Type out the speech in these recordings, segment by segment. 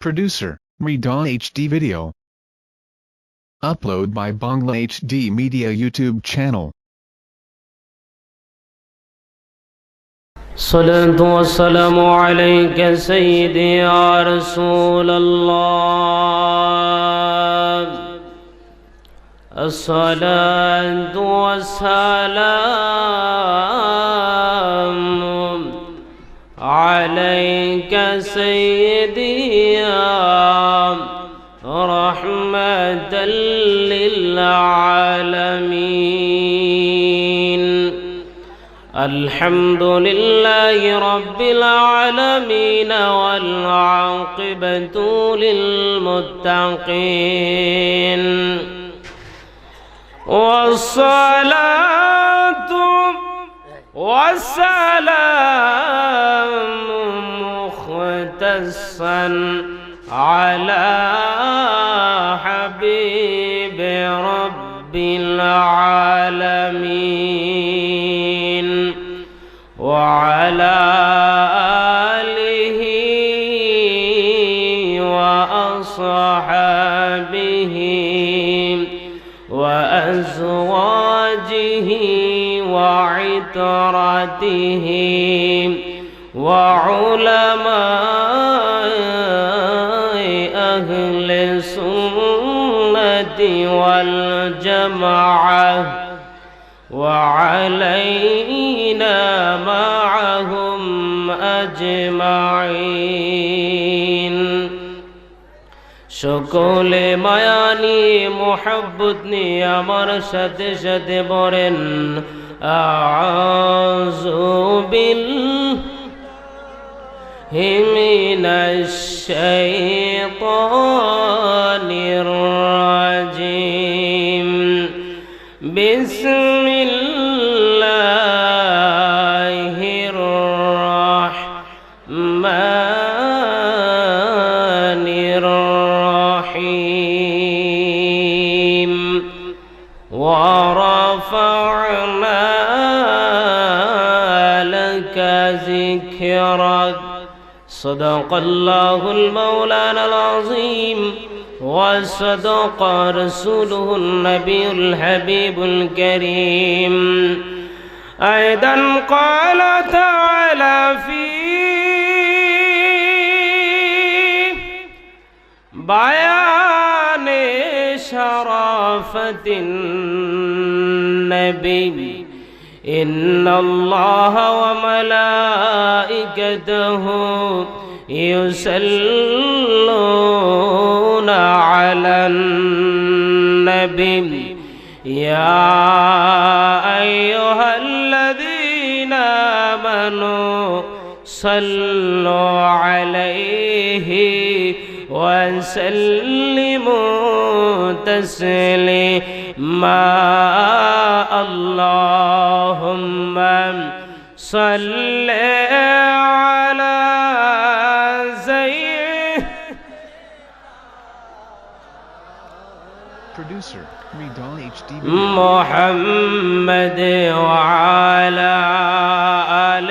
Producer, Rida HD Video. Upload by Bangla HD Media YouTube channel. الصلاة والسلام عليك سيدي يا رسول الله. الصلاة والسلام عليك سيدي يا رحمة للعالمين. الحمد لله رب العالمين والعاقبة للمتقين، والصلاة والسلام مختصا على حبيب رب العالمين وعلى آله وأصحابه وأزواجه وعترته وعلماء أهل السنة والجماعة وعلينا معهم أجمعين। সকলে মায়ানি মোহাব্বত নিয়ে আমার সাথে সাথে বলেন আউযু বিল্লাহি মিনাশ শাইতানির রাজিম। বিসমিল্লাহির রাহমানির রাহিম। ورفعنا لك ذكرك. صدق الله المولانا العظيم وصدق رسوله النبي الحبيب الكريم. أيضا قال تعالى في بيان شرافة النبي إن الله وملائكته يصلون على النبي يا أيها الذين آمنوا صلوا عليه وسلموا تسليما. اللهم صل على Producer, Rida HD Video. محمد وعلى آل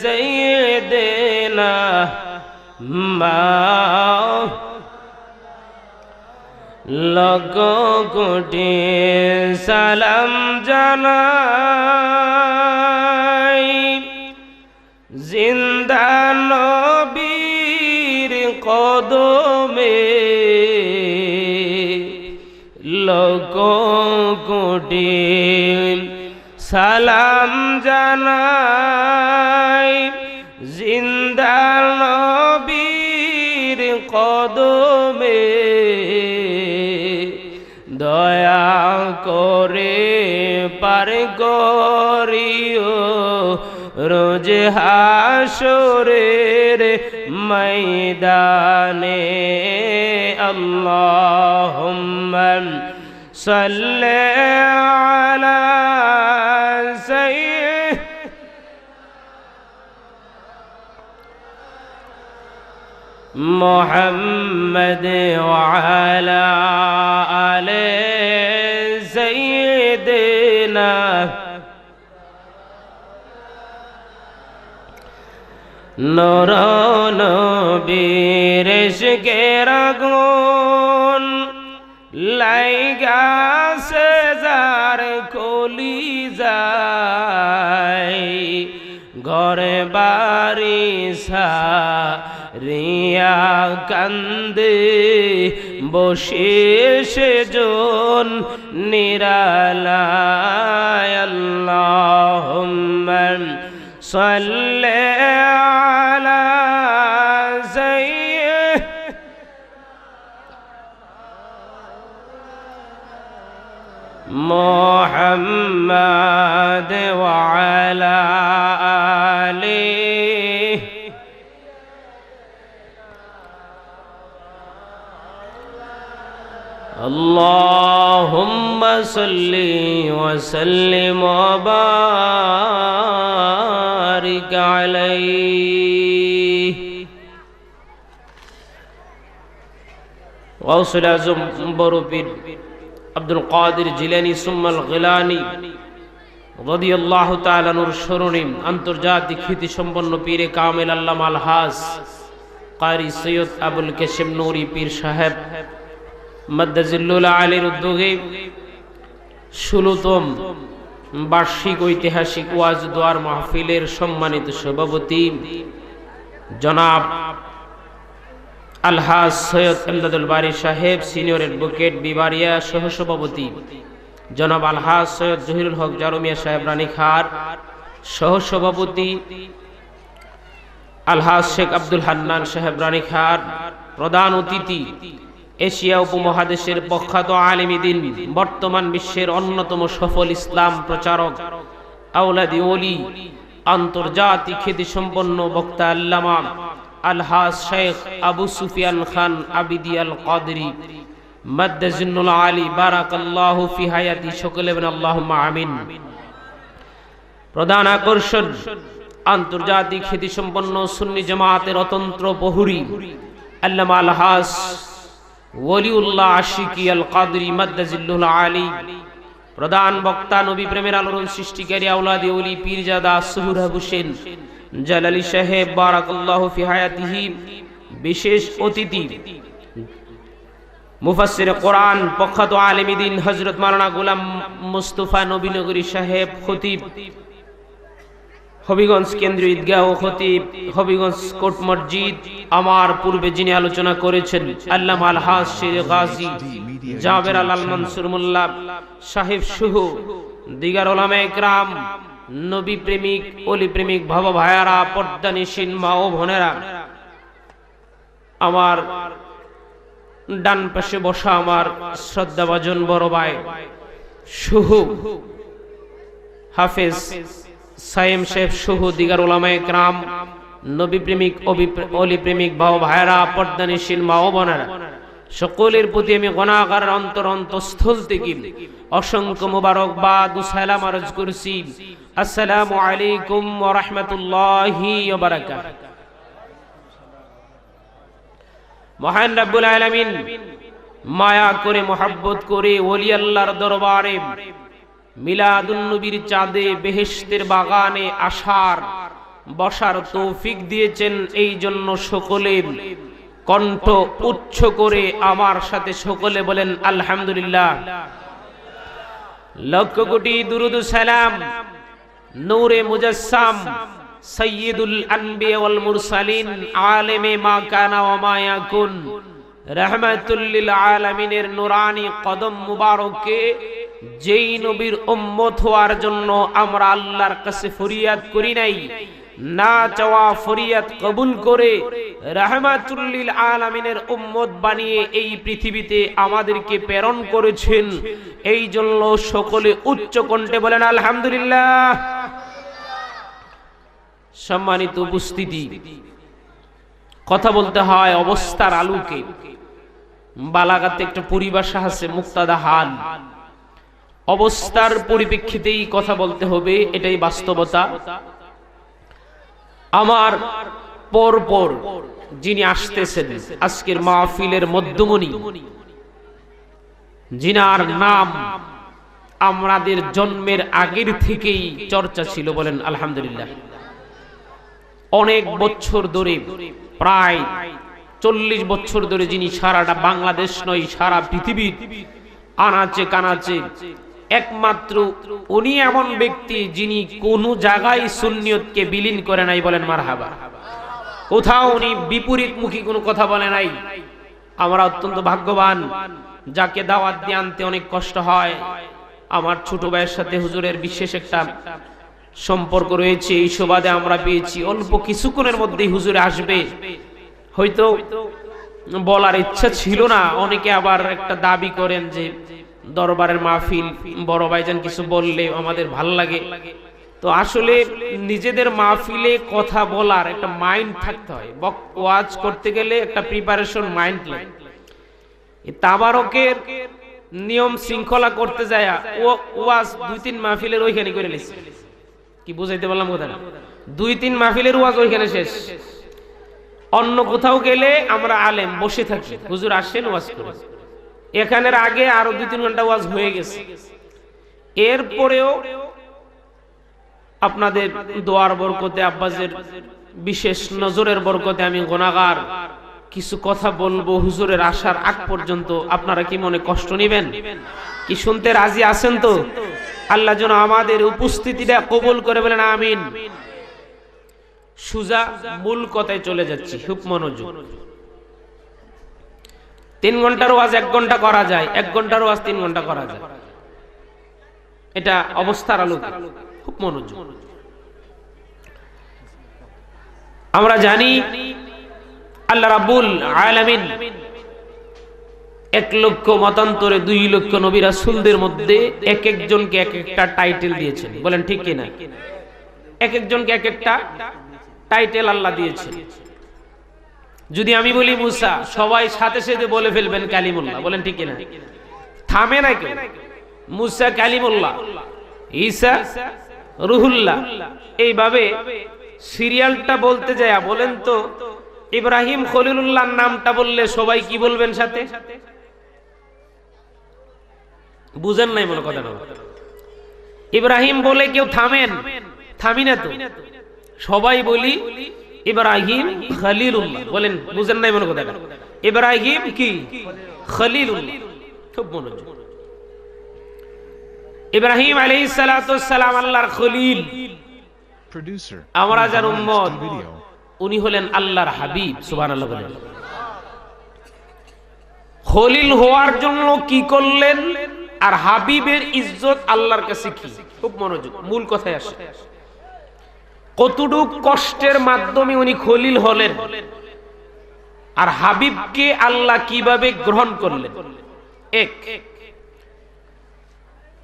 سيدنا lakh crore সালাম জানাই জিন্দা নবীর কদমে। লক্ষ কোটি সালাম জানাই জিন্দা নবীর কদমে। দয়া করে পার করিও রোজ হাসরের ময়দানে। আল্লাহুম্মা সাল্লি আলা محمد وعلى آل سيدنا নূর নবীর ইশকের আগুন লাইগাছে যার কলিজায় ঘরে বাড়ি সারিয়া কান্দে বসে সেজন নিরালায় আল্লাহুম্মা সাল্লি আলা মুহাম্মাদ ওয়া আলা আলিহি আল্লাহুম্মা সাল্লি ওয়া সাল্লিম ওয়া বারিক আলাইহি গাউসুল আজম বড় পীর আব্দুল কাদের জিলানী সুম্মাল গিলানী রাদিয়াল্লাহু তাআলা আনহুর স্মরণে আন্তর্জাতিক খ্যাতি সম্পন্ন পীরে কামেল আল্লামা আলহাজ কারি সৈয়দ আবুল কাশেম নুরি পীর সাহেব মাদ্দাজিল্লুল আলীর উদ্যোগে ১৬তম বার্ষিক ঐতিহাসিক ওয়াজ দোয়ার মাহফিলের সম্মানিত সভাপতি জনাব আলহাজ সৈয়দ ইমদাদুল বারী সাহেব, সিনিয়র অ্যাডভোকেট বিবারিয়া সহসভাপতি জনাব আলহাজ সৈয়দ জহিরুল হক জারুমিয়া সাহেব রানীখার, সহসভাপতি আলহাজ শেখ আব্দুল হান্নান সাহেব রানীখার, প্রধান অতিথি এশিয়া উপমহাদেশের প্রখ্যাত আলেম দ্বীন, বর্তমান বিশ্বের অন্যতম সফল ইসলাম প্রচারক, আওলাদি ওলি, আন্তর্জাতিক খ্যাতিসম্পন্ন বক্তা আল্লামা আলহাজ শেখ আবু সুফিয়ান খান আবিদি আল কাদরি মাদ্দাজিন্নুল আলী বারাকাল্লাহু ফি হায়াতি, সকলে বলেন আল্লাহুম্মা আমিন। প্রধান আকর্ষণ আন্তর্জাতিক খ্যাতিসম্পন্ন সুন্নি জামাতের অতন্ত্র প্রহরী আল্লামা আলহাজ ওলিউল্লাহ আশিকি আল কাদরি মাদ্দাজিল্লুল আলী। প্রধান বক্তা নবী প্রেমের আলোড়ন সৃষ্টিকারী আওলাদি ওলি পীরজাদা সুহুরা হোসেন জালালী সাহেব বারাকাল্লাহু ফি হায়াতিহি। বিশেষ অতিথি মুফাসসির কোরআন, প্রখ্যাত আলেম দ্বীন হযরত মাওলানা গোলাম মুস্তাফা নবীনগরী সাহেব, খতিব হবিগঞ্জ কেন্দ্রীয় ঈদগাহ ও খতিব হবিগঞ্জ কোট মসজিদ। আমার পূর্বে যিনি আলোচনা করেছেন আল্লামা আলহাজ শের গাজী জাবের আল মনসুর মোল্লা সাহেব সহ দিগার উলামায়ে কেরাম, নবী প্রেমিক, ওলি প্রেমিক বাবা ভাইয়ারা, পর্দানিশীন মা ও বোনেরা, আমার ডান পাশে বসা আমার শ্রদ্ধাভাজন বড় ভাই সহ হাফেজ সাইম সাহেব সহ দিগার উলামায়ে কেরাম, নবী প্রেমিক, ওলি প্রেমিক বাবা ভাইয়ারা, পর্দানিশীন মা ও বোনেরা, সকলের প্রতি আমি গণাগার অন্তরস্থল থেকে অসংখ্য মুবারকবাদ ও সালাম আরজ করছি। আসসালামু আলাইকুম ওয়া রাহমাতুল্লাহি ওয়া বারাকাতুহু। মহান রব্বুল আলামিন মায়া করে মোহাব্বত করে ওলি আল্লাহর দরবারে মিলাদুন নবীর চাঁদে বেহেশতের বাগানে আসার বসার তৌফিক দিয়েছেন। এই জন্য সকলে কণ্ঠ উচ্চ করে আমার সাথে সকলে বলেন আলহামদুলিল্লাহ। লক্ষ কোটি দুরুদ সালাম নূরে মুজাসসাম সাইয়্যিদুল আনবিয়া ওয়াল মুরসালিন আলেমে মা কানা ওয়া মা ইয়াকুন রাহমাতুল লিল আলামিনের নূরানি কদম মুবারকে, যেই নবীর উম্মত হওয়ার জন্য আমরা আল্লাহর কাছে ফরিয়াদ করি নাই, না চাওয়া ফরিয়াদ কবুল করে রাহমাতুল লিল আলামিনের উম্মত বানিয়ে এই পৃথিবীতে আমাদেরকে প্রেরণ করেছেন। এই জন্য সকলে উচ্চ কণ্ঠে বলেন আলহামদুলিল্লাহ। সম্মানিত উপস্থিতি, কথা বলতে হয় অবস্থার আলোকে। বালাগাতে একটা পরিভাষা আছে মুক্তাদা হাল, অবস্থার পরিপ্রেক্ষিতেই কথা বলতে হবে, এটাই বাস্তবতা। আমার পরপর যিনি আসতেছেন আজকের মাহফিলের মধ্যমণি, যিনার নাম আমাদের জন্মের আগের থেকেই চর্চা ছিল, বলেন আলহামদুলিল্লাহ। অনেক বছর ধরে প্রায় 40 বছর ধরে যিনি সারাটা বাংলাদেশ নয় সারা পৃথিবীর আনাচে কানাচে একমাত্র উনি এমন ব্যক্তি যিনি কোন জায়গায় সুন্নিয়তকে বিলীন করে নাই, বলেন মারহাবা। কোথাও উনি বিপরীতমুখী কোনো কথা বলে নাই। আমরা অত্যন্ত ভাগ্যবান, যাকে দাওয়াত দিয়ে আনতে অনেক কষ্ট হয়। আমার ছোট ভাইয়ের সাথে হুজুরের বিশেষ একটা সম্পর্ক রয়েছে, এই সুবাদে আমরা পেয়েছি অল্প কিছুক্ষণের মধ্যেই হুজুরে আসবে। হয়তো বলার ইচ্ছা ছিল না, অনেকে আবার একটা দাবি করেন যে দরবারের মাহফিল, বড় ভাইজান কিছু বললে আমাদের ভাল লাগে। তো আসলে নিজেদের মাহফিলে কথা বলার একটা মাইন্ড থাকতে হয়, ওয়াজ করতে গেলে একটা প্রিপারেশন মাইন্ড লাগে। তাবারকের নিয়ম শৃঙ্খলা করতে যায় ওয়াজ 2-3 মাহফিলের ওইখানে করে নিয়েছে। কি বুঝাইতে পারলাম কথাটা? 2-3 মাহফিলের ওয়াজ ওইখানে শেষ। অন্য কোথাও গেলে আমরা আলেম বসে থাকি, হুজুর আসেন ওয়াজ করে। এখানের আগে আরো 2-3 ঘন্টা ওয়াজ হয়ে গেছে। এরপরেও আপনাদের দোয়ার বরকতে, আব্বাসের বিশেষ নজরের বরকতে আমি গুনাহগার, কিছু কথা বলবো হুজুরের আসার আগ পর্যন্ত। আপনারা কি মনে কষ্ট নেবেন? কি শুনতে রাজি আছেন তো? আল্লাহ যেন আমাদের উপস্থিতিটা কবুল করে, বলেন আমিন। সুজা মূল কথায় চলে যাচ্ছি, খুব মনোযোগ। 3 ঘন্টার ওয়াজ 1 ঘন্টা করা যায়, 1 ঘন্টার ওয়াজ 3 ঘন্টা করা যায়। এটা অবস্থার আলোকে, খুব মনোযোগ। আমরা জানি আল্লাহ রাব্বুল আলামিন 1 লক্ষ মতান্তরে 2 লক্ষ নবী রাসূলদের মধ্যে এক একজনকে এক একটা টাইটেল দিয়েছেন, বলেন ঠিক কিনা? এক একজনকে এক একটা টাইটেল আল্লাহ দিয়েছেন। যদি আমি বলি মুসা, সবাই সাথে সাথে বলে ফেলবেন কালিমুল্লাহ, বলেন ঠিক কিনা? থামে না কেউ। মুসা কালিমুল্লাহ, ঈসা রুহুল্লাহ, এইভাবে সিরিয়ালটা বলতে যায়। বলেন তো ইব্রাহিম খলিলুল্লাহর নামটা বললে সবাই কি বলবেন সাথে? বুঝেন নাই মনে কথা না? ইব্রাহিম বলে কেউ থামেন? থামি না তো, সবাই বলি ইব্রাহিম খলিলুল্লাহ, বলেন বুঝেন নাই মনে কথা? ইব্রাহিম কি খলিলুল্লাহ, খুব মনোযোগ। ইব্রাহিম আলাইহিস সালাতু ওয়াস সালাম আল্লাহর খলিল, আমরা যার উম্মত, উনি হলেন আল্লাহর হাবিব। সুবহানাল্লাহ বলেন। খলিল হওয়ার জন্য কি করলেন, আর হাবিবের ইজ্জত আল্লাহর কাছে কি? খুব মনোযোগ, মূল কথায় আসে। কতটুক কষ্টের মাধ্যমে উনি খলিল হলেন, আর হাবিবকে আল্লাহ কিভাবে গ্রহণ করলেন। 1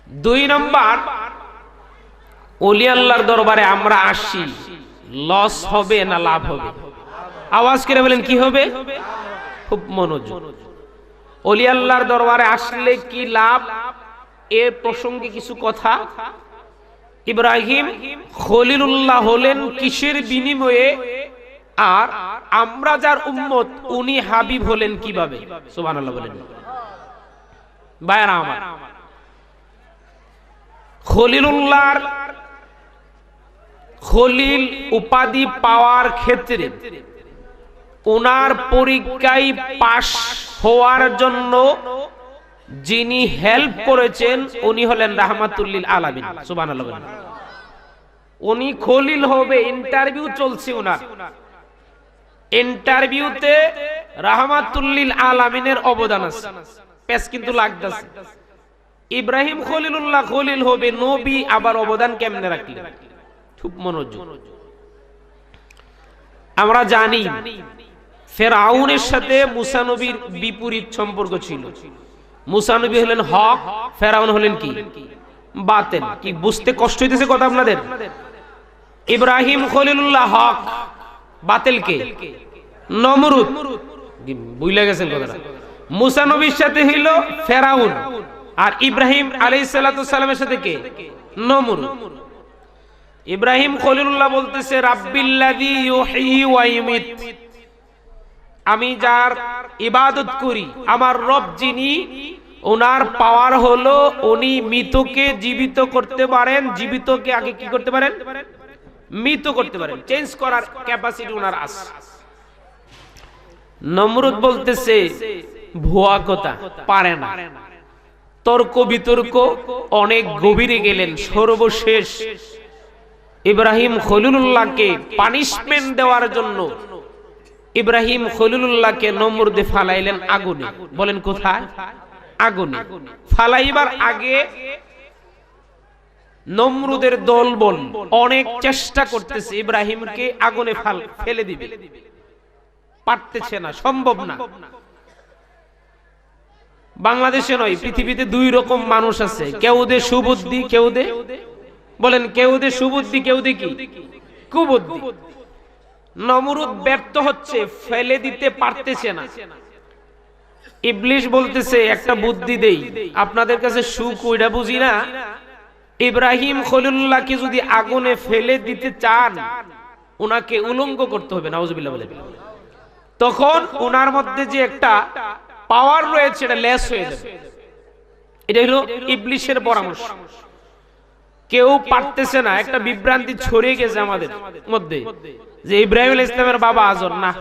2 নম্বর, ওলি আল্লাহর দরবারে আমরা আসি, লস হবে না লাভ হবে? আওয়াজ করে বলেন কি হবে? খুব মনোযোগ। ওলি আল্লাহর দরবারে আসলে কি লাভ, এ প্রসঙ্গে কিছু কথা। ইব্রাহিম খলিলুল্লাহ হলেন কিসের বিনিময়ে, আর আমরা যার উম্মত উনি হাবিব হলেন কিভাবে? সুবহানাল্লাহ বলেন। ভাইরা আমার, খলিলুল্লাহর খলিল উপাধি পাওয়ার ক্ষেত্রে ওনার পরীক্ষায় পাশ হওয়ার জন্য যিনি হেল্প করেছেন উনি হলেন রাহমাতুল লিল আলামিন। সুবহানাল্লাহ। উনি খলিল হবে, ইন্টারভিউ চলছে ওনার, ইন্টারভিউতে রাহমাতুল লিল আলামিনের অবদান আছে, পেশ কিন্তু লাগতেছে। ইব্রাহিম খলিলুল্লাহ খলিল হবে, নবী আবার অবদান কেমনে রাখলেন? খুব মনোযোগ। আমরা জানি ফেরাউনের সাথে মুসা নবীর বিপরীত সম্পর্ক ছিল। মুসা নবী হলেন হক, ফেরাউন হলেন কি? বাতিল। কি বুঝতে কষ্ট হইতেছে কথা আপনাদের? ইব্রাহিম খলিলুল্লাহ হক, বাতিল কে? নমরুদ। বুঝলে গেছেন কথাটা? মুসা নবীর সাথে হইল ফেরাউন, আর ইব্রাহিম আলাইহিস সালাতু ওয়াস সালামের সাথে কে? নমরুদ। ইব্রাহিম খলিলুল্লাহ বলতেছে রাব্বিল্লাযী ইউহয়ী ওয়া ইউমীত, আমি যার ইবাদত করি, আমার রব যিনি, ওনার পাওয়ার হলো উনি মৃতকে জীবিত করতে পারেন, জীবিতকে আগে কি করতে পারেন? মৃত করতে পারেন, চেঞ্জ করার ক্যাপাসিটি ওনার আছে। নমরুদ বলতেছে ভুয়া কথা, পারে না। তর্ক বিতর্ক অনেক গভীরে গেলেন। সর্বশেষ ইব্রাহিম খলিলুল্লাহকে পানিশমেন্ট দেওয়ার জন্য ইব্রাহিম খলিলুল্লাহকে নমরুদে ফালাইলেন আগুনে। বলেন কোথায়? আগুনে। ফালাইবার আগে নমরুদের দলবল অনেক চেষ্টা করতেছে ইব্রাহিমকে আগুনে ফেলে দিবে, পারতেছে না, সম্ভব না। বাংলাদেশে নয়, পৃথিবীতে দুই রকম মানুষ আছে, কেউ দে সুবুদ্ধি, কেউ দে, বলেন কেউ দে সুবুদ্ধি, কেউ দে কি কুবুদ্ধি। নমরুদ ব্যর্থ হচ্ছে, ফেলে দিতে পারতেছে না। ইবলিশ বলতেছে একটা বুদ্ধি দেই, আপনাদের কাছে সুখ ওইটা বুঝি না। ইব্রাহিম খলিলুল্লাহকে যদি আগুনে ফেলে দিতে চান, উনাকে উলঙ্গ করতে হবে, নাউজুবিল্লাহ বলে। তখন উনার মধ্যে যে একটা পাওয়ার রয়েছে এটা লেস হয়ে যাবে। এটা হলো ইবলিশের পরামর্শ। কেউ পারতেছে না, একটা বিভ্রান্তি ছড়িয়ে গেছে আমাদের মধ্যে যে ইব্রাহিম আলাইহিস সালামের বাবা আজর। না,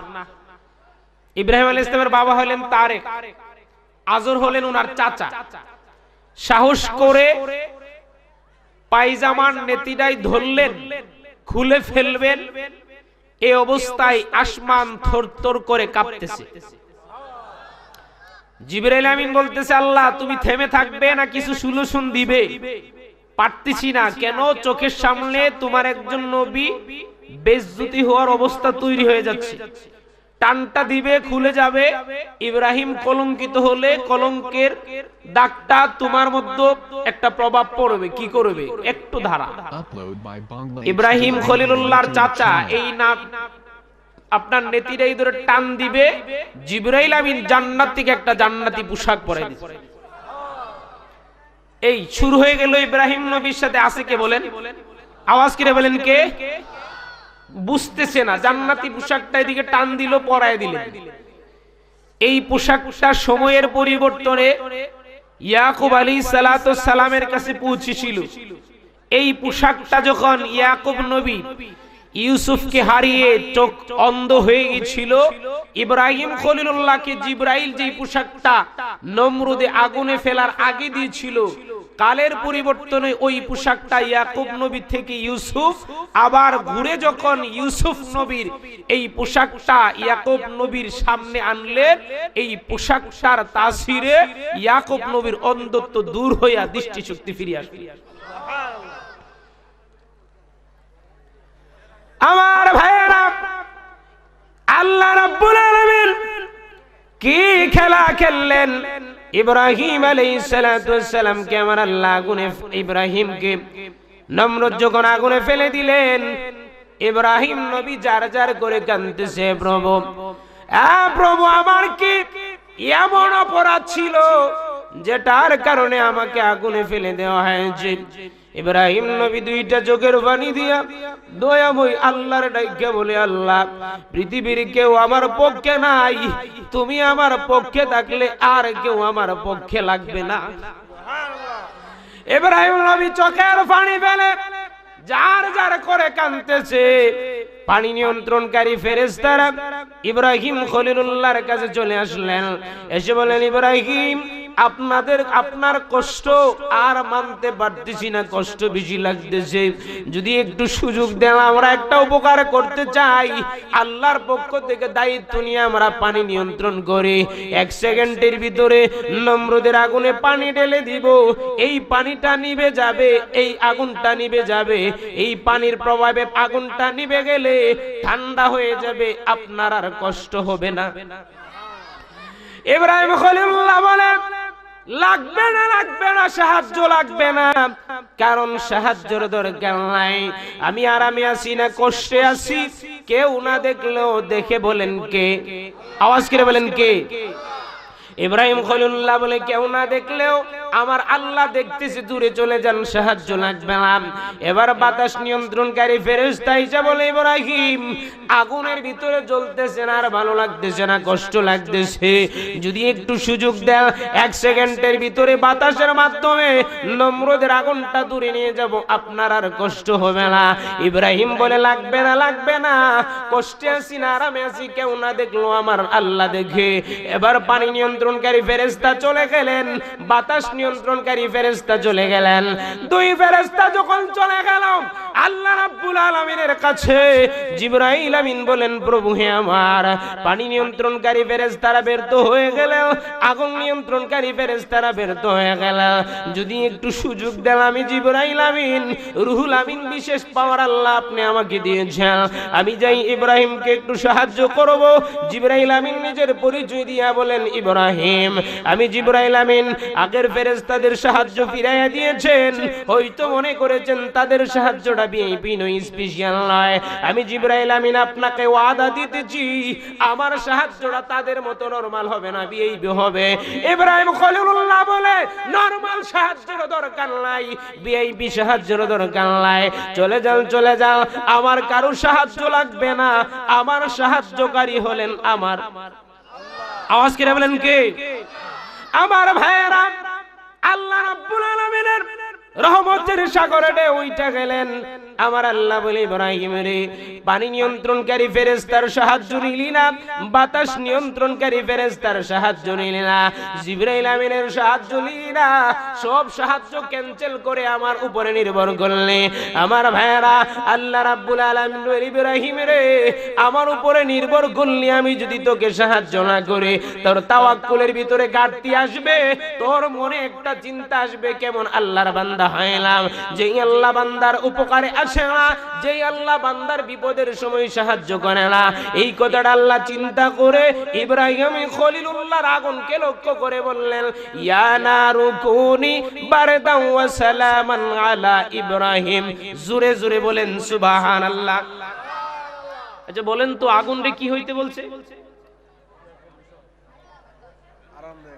ইব্রাহিম আলাইহিস সালামের বাবা হলেন তারেক, আজর হলেন উনার চাচা। সাহস করে পায়জামার নেতিটাই ধরলেন, খুলে ফেলবেন। এই অবস্থায় আসমান থরথর করে কাঁপতেছে। জিবরাইল আমিন বলতেছে আল্লাহ তুমি থেমে থাকবে না কিছু সলিউশন দিবে? পারতেছি না। কেন? চোখের সামনে তোমার একজন নবী বেইজ্জতি হওয়ার অবস্থা তৈরি হয়ে যাচ্ছে। টানটা দিবে, খুলে যাবে। ইব্রাহিম কলঙ্কিত হলে কলঙ্কের দাগটা তোমার মধ্যে একটা প্রভাব পড়বে। কি করবে? একটু ধারা। ইব্রাহিম খলিলুল্লাহর চাচা এই না আপনার নেতিরাই ধরে টান দিবে, জিবরাইল আমিন জান্নাত থেকে একটা জান্নাতি পোশাক পরাই দিবে। এই শুরু হয়ে গেল ইব্রাহিম নবীর সাথে। আছে কে বলেন? আওয়াজ করে বলেন কে? বুঝতেছে না। জান্নাতি পোশাকটা এদিকে টান দিল, পরায় দিলেন। এই পোশাকটা সময়ের পরিবর্তনে ইয়াকুব আলাইহিস সালাতু সালামের কাছে পৌঁছেছিল। এই পোশাকটা যখন ইয়াকুব নবী ইউসুফকে হারিয়ে চোখ অন্ধ হয়ে গিয়েছিল, ইব্রাহিম খলিলুল্লাহকে জিবরাইল যে পোশাকটা নমরুদে আগুনে ফেলার আগে দিয়েছিল, কালের পরিবর্তনে ওই পোশাকটা ইয়াকুব নবী থেকে ইউসুফ, আবার ঘুরে যখন ইউসুফ নবীর এই পোশাকটা ইয়াকুব নবীর সামনে আনলেন, এই পোশাকটার তাসিরে ইয়াকুব নবীর অন্ধত্ব দূর হইয়া দৃষ্টিশক্তি ফিরে আসবে। আমার ভাইয়েরা, আল্লাহ রাব্বুল আলামিন কি খেলা খেললেন! ইব্রাহিম আলাইহিস সালাতু ওয়াস সালাম কে আমার আল্লাহ আগুনে, ইব্রাহিমকে নমরুদ যখন আগুনে ফেলে দিলেন, ইব্রাহিম নবী জার জার করে কাঁদতেছে, প্রভু প্রভু আমার কি এমন অপরাধ ছিল যেটার কারণে আমাকে আগুনে ফেলে দেওয়া হয়েছে? ইব্রাহিম নবী দুইটা চোখের পানি দিয়া দয়াময় আল্লাহর ডাইকে বলে, আল্লাহ পৃথিবীর কেউ আমার পক্ষে নাই, তুমি আমার পক্ষে থাকলে আর কেউ আমার পক্ষে লাগবে না। ইব্রাহিম নবী চোখের পানি ফেলে জার জার করে কাঁদতেছে। পানি নিয়ন্ত্রণকারী ফেরেশতারা ইব্রাহিম খলিলুল্লাহর কাছে চলে আসলেন, এসে বলেন, ইব্রাহিম আপনার কষ্ট আর মানতে পারতেছি না, কষ্ট বেশি লাগতেছে, যদি একটু সুযোগ দেন আমরা একটা উপকার করতে চাই। আল্লাহর পক্ষ থেকে দায়িত্ব নিয়ে আমরা পানি নিয়ন্ত্রণ করে 1 সেকেন্ডের ভিতরে নমরুদের আগুনে পানি ঢেলে দিব। এই পানিটা নিভে যাবে, এই আগুনটা নিভে যাবে। এই পানির প্রভাবে আগুনটা নিভে গেলে ঠান্ডা হয়ে যাবে, আপনার আর কষ্ট হবে না। ইব্রাহিম খলিলুল্লাহ বলেন, লাগবে না, লাগবে না, সাহায্য লাগবে না, কারণ সাহায্যের দরকার নাই। আমি আরামে আছি না, কষ্টে আছি। কেউ না দেখলেও দেখে বলেন কে? আওয়াজ করে বলেন কে? ইব্রাহিম খলিলুল্লাহ বলে, কেউ না দেখলেও আমার আল্লাহ দেখতেছে দূরে চলে যান, সাহায্য লাগবে না। এবার বাতাস নিয়ন্ত্রণকারী ফেরেশতা এসে বলে, ইব্রাহিম আগুনের ভিতরে জ্বলতেছে না, আর ভালো লাগতেছে না, কষ্ট লাগতেছে, যদি একটু সুযোগ দেন 1 সেকেন্ডের ভিতরে বাতাসের মাধ্যমে নমরুদের আগুনটা দূরে নিয়ে যাব, আপনার আর কষ্ট হবে না। ইব্রাহিম বলে, লাগবে না, লাগবে না, কষ্টে আছি না, আরামে আছি, কেউ না দেখলো আমার আল্লাহ দেখে। এবার পানি নিয়ন্ত্রণকারী ফেরেশতা চলে গেলেন, বাতাস নিয়ন্ত্রণকারী ফেরেশতা চলে গেলেন। দুই ফেরেশতা যখন চলে গেল আল্লাহ রাব্বুল আলামিনের কাছে, জিবরাইল আমিন বলেন, প্রভু হে আমার, পানি নিয়ন্ত্রণকারী ফেরেশতারা ব্যর্থ হয়ে গেল, আগুন নিয়ন্ত্রণকারী ফেরেশতারা ব্যর্থ হয়ে গেল, যদি একটু সুযোগ দেন, আমি জিবরাইল আমিন, রুহুল আমিন বিশেষ পাওয়ার আল্লাহ আপনি আমাকে দিয়েছেন, আমি যাই ইব্রাহিমকে একটু সাহায্য করব। জিবরাইল আমিন নিজের পরিচয় দিয়া বলেন, ইব্রাহিম আমি জিবরাইল আমিন, আগের ফেরেশতাদের সাহায্য ফিরাইয়া দিয়েছেন, হয়তো মনে করেছেন তাদের সাহায্যটা ভিআইপি নয়, স্পেশাল নয়, আমি জিবরাইল আমিন আপনাকে ওয়াদা দিতেছি আমার সাহায্যটা তাদের মতো নরমাল হবে না, ভিআইপি হবে। ইব্রাহিম খলিলুল্লাহ বলে, নরমাল সাহায্যের দরকার নাই, ভিআইপি সাহায্যের দরকার নাই, চলে যান, চলে যান, আমার কারো সাহায্য লাগবে না, আমার সাহায্যকারী হলেন আমার আওয়াজ করে বলেন কে? আমার ভাইয়েরা, আল্লাহ রাব্বুল আলামিনের রহমতের সাগরে উইঠা গেলেন। আমার আল্লাহ বলে, ইব্রাহিম রে, পানি নিয়ন্ত্রণকারী ফেরেশতার সাহায্য নিলি না, বাতাস নিয়ন্ত্রণকারী ফেরেশতার সাহায্য নিলি না, জিবরাইল আমিনের সাহায্য নিলি না, সব সাহায্য ক্যান্সেল করে আমার উপরে নির্ভর করলে। আমার ভাইয়েরা, আল্লাহ রাব্বুল আলামিন বলে, ইব্রাহিম রে, আমার উপরে নির্ভর করলে আমি যদি তোকে সাহায্য না করে, তোর তাওয়াক্কুলের ভিতরে ঘাটতি আসবে, তোর মনে একটা চিন্তা আসবে, কেমন আল্লাহর বান্দা হইলাম, যেই আল্লাহ বান্দার উপকারে আসে না, যেই আল্লাহ বান্দার বিপদের সময় সাহায্য করে না। এই কথাটা আল্লাহ চিন্তা করে ইব্রাহিম খলিলুল্লাহর আগুনকে লক্ষ্য করে বললেন, ইয়া নারু কুনি বারদান ওয়া সালামান আলা ইব্রাহিম। জোরে জোরে বলেন সুবহানাল্লাহ। আচ্ছা বলেন তো, আগুন রে কি হইতে বলছে?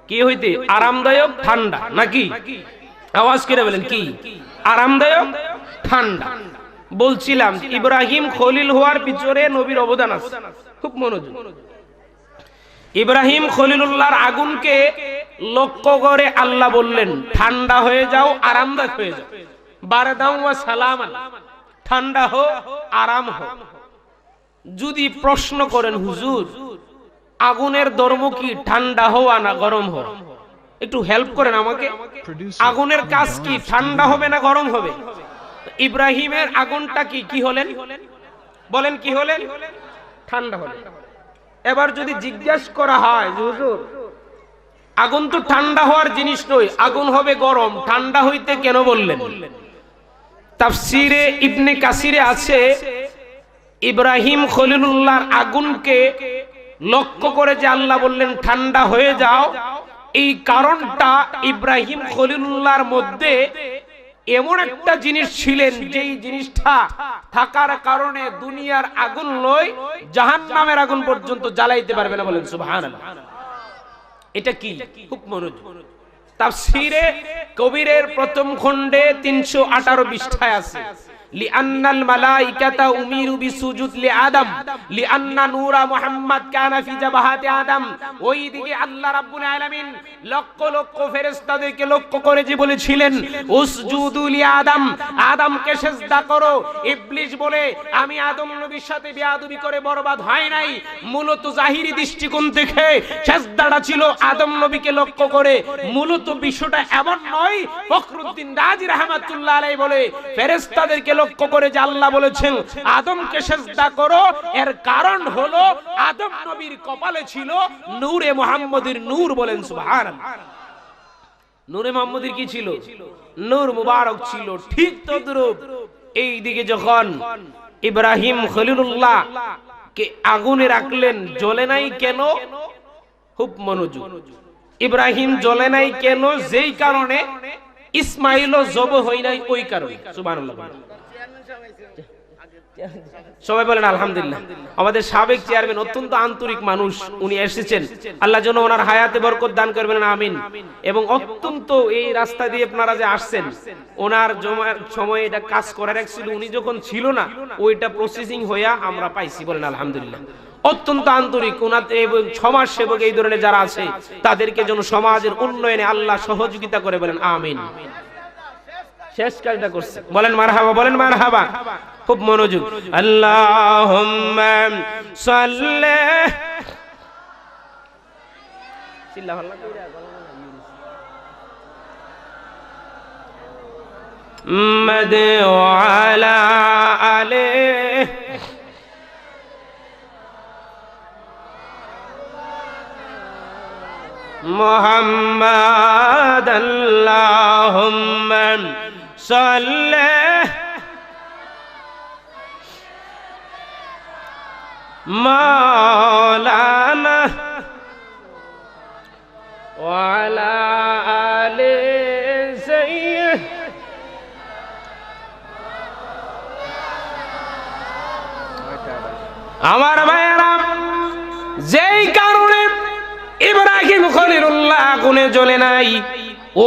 কি হইতে? আরামদায়ক, ঠান্ডা নাকি? আওয়াজ করে বলেন, কি আরামদায়ক, ঠান্ডা। বলছিলাম ইব্রাহিম খলিল হওয়ার পিছনে নবীর অবদান আছে, খুব মনোযোগ। ইব্রাহিম খলিলুল্লাহর আগুনকে লক্ষ্য করে আল্লাহ বললেন, ঠান্ডা হয়ে যাও, আরামদায়ক হয়ে যাও, বারদাও ওয়া সালামান, ঠান্ডা হো, আরাম হো। যদি প্রশ্ন করেন, হুজুর আগুনের ধর্ম কি ঠান্ডা হওয়া না গরম হওয়া? একটু হেল্প করেন আমাকে, আগুনের কাজ কি ঠান্ডা হবে না গরম হবে? ইব্রাহিমের আগুনটা কি হলেন বলেন, কি হলেন? ঠান্ডা হলেন। এবার যদি জিজ্ঞেস করা হয়, হুজুর আগুন তো ঠান্ডা হওয়ার জিনিস নয়, আগুন হবে গরম, ঠান্ডা হইতে কেন বললেন? তাফসিরে ইবনে কাসিরে আছে, ইব্রাহিম খলিলুল্লাহর আগুনকে লক্ষ্য করে যে আল্লাহ বললেন ঠান্ডা হয়ে যাও, এই কারণটা ইব্রাহিম খলিলুল্লাহর মধ্যে এমন একটা জিনিস ছিলেন, যেই জিনিসটা থাকার কারণে দুনিয়ার আগুন নয়, জাহান্নামের আগুন পর্যন্ত জ্বালাইতে পারবে না। বলেন সুবহানাল্লাহ। এটা কি? খুব মনোযোগ। তাফসীরে কবিরের প্রথম খণ্ডে 318 পৃষ্ঠায় আছে, লিআন্নাল মালাইকাতা উমিরু বিসুজুদ লিআদম লিআন্না নূরা মুহাম্মদ কানা ফি জাবাহাতি আদম। ওইদিকে আল্লাহ রাব্বুল আলামিন লক্ষ লক্ষ ফেরেশতাদেরকে লক্ষ্য করে যে বলেছিলেন, উসজুদু লিআদম, আদমকে সিজদা করো। ইবলিস বলে, আমি আদম নবীর সাথে বেয়াদবি করে বরবাদ হয় নাই, মূলত জাহিরি দৃষ্টিকোণ থেকে সিজদাটা ছিল আদম নবীকে লক্ষ্য করে, মূলত বিষয়টা এমন নয়। ফখরুদ্দিন রাজি রাহমাতুল্লাহ আলাইহি বলে, ফেরেশতাদেরকে লক্ষ্য করে যে আল্লাহ বলেছেন আদমকে সিজদা করো, এর কারণ হলো আদম নবীর কপালে ছিল নূরে মুহাম্মদের নূর। বলেন সুবহানাল্লাহ। নূরে মুহাম্মদের কি ছিল? নূর মুবারক ছিল। ঠিক তদ্রূপ এই দিকে যখন ইব্রাহিম খলিলুল্লাহ কে আগুনে রাখলেন, জ্বলে নাই কেন? খুব মনোযোগ। ইব্রাহিম জ্বলে নাই কেন? যেই কারণে ইসমাইলও জব হয় নাই, ওই কারণে। সুবহানাল্লাহ। সবাই বলেন আলহামদুলিল্লাহ। আমাদের সাবেক চেয়ারম্যান অত্যন্ত আন্তরিক মানুষ, উনি এসেছেন, আল্লাহ যেন ওনার হায়াতে বরকত দান করবেন, আমিন। এবং অত্যন্ত এই রাস্তা দিয়ে আপনারা যে আসছেন, ওনার সময় এটা কাজ করার ছিল, উনি যখন ছিল না ওইটা প্রসেসিং হইয়া আমরা পাইছি, বলেন আলহামদুলিল্লাহ। অত্যন্ত আন্তরিক ওনাতে, এবং সমাজ সেবক এই ধরনের যারা আছে তাদেরকে যেন সমাজের উন্নয়নে আল্লাহ সহযোগিতা করে, বলেন আমিন। শেষ কাজটা করছে, বলেন মারহাবা, বলেন মারহাবা। খুব মনোযোগ। আল্লাহুম্মা সাল্লি মুহাম্মাদ ওয়া আলা আলিহি মুহাম্মাদ। আল্লাহুম্মা সাল্লি মাওলানা ওয়া আলা আলি সাইয়্যিদ। আমার ভাইয়েরা, যেই কারণে ইব্রাহিম খলিলুল্লাহ আগুনে জ্বলে নাই,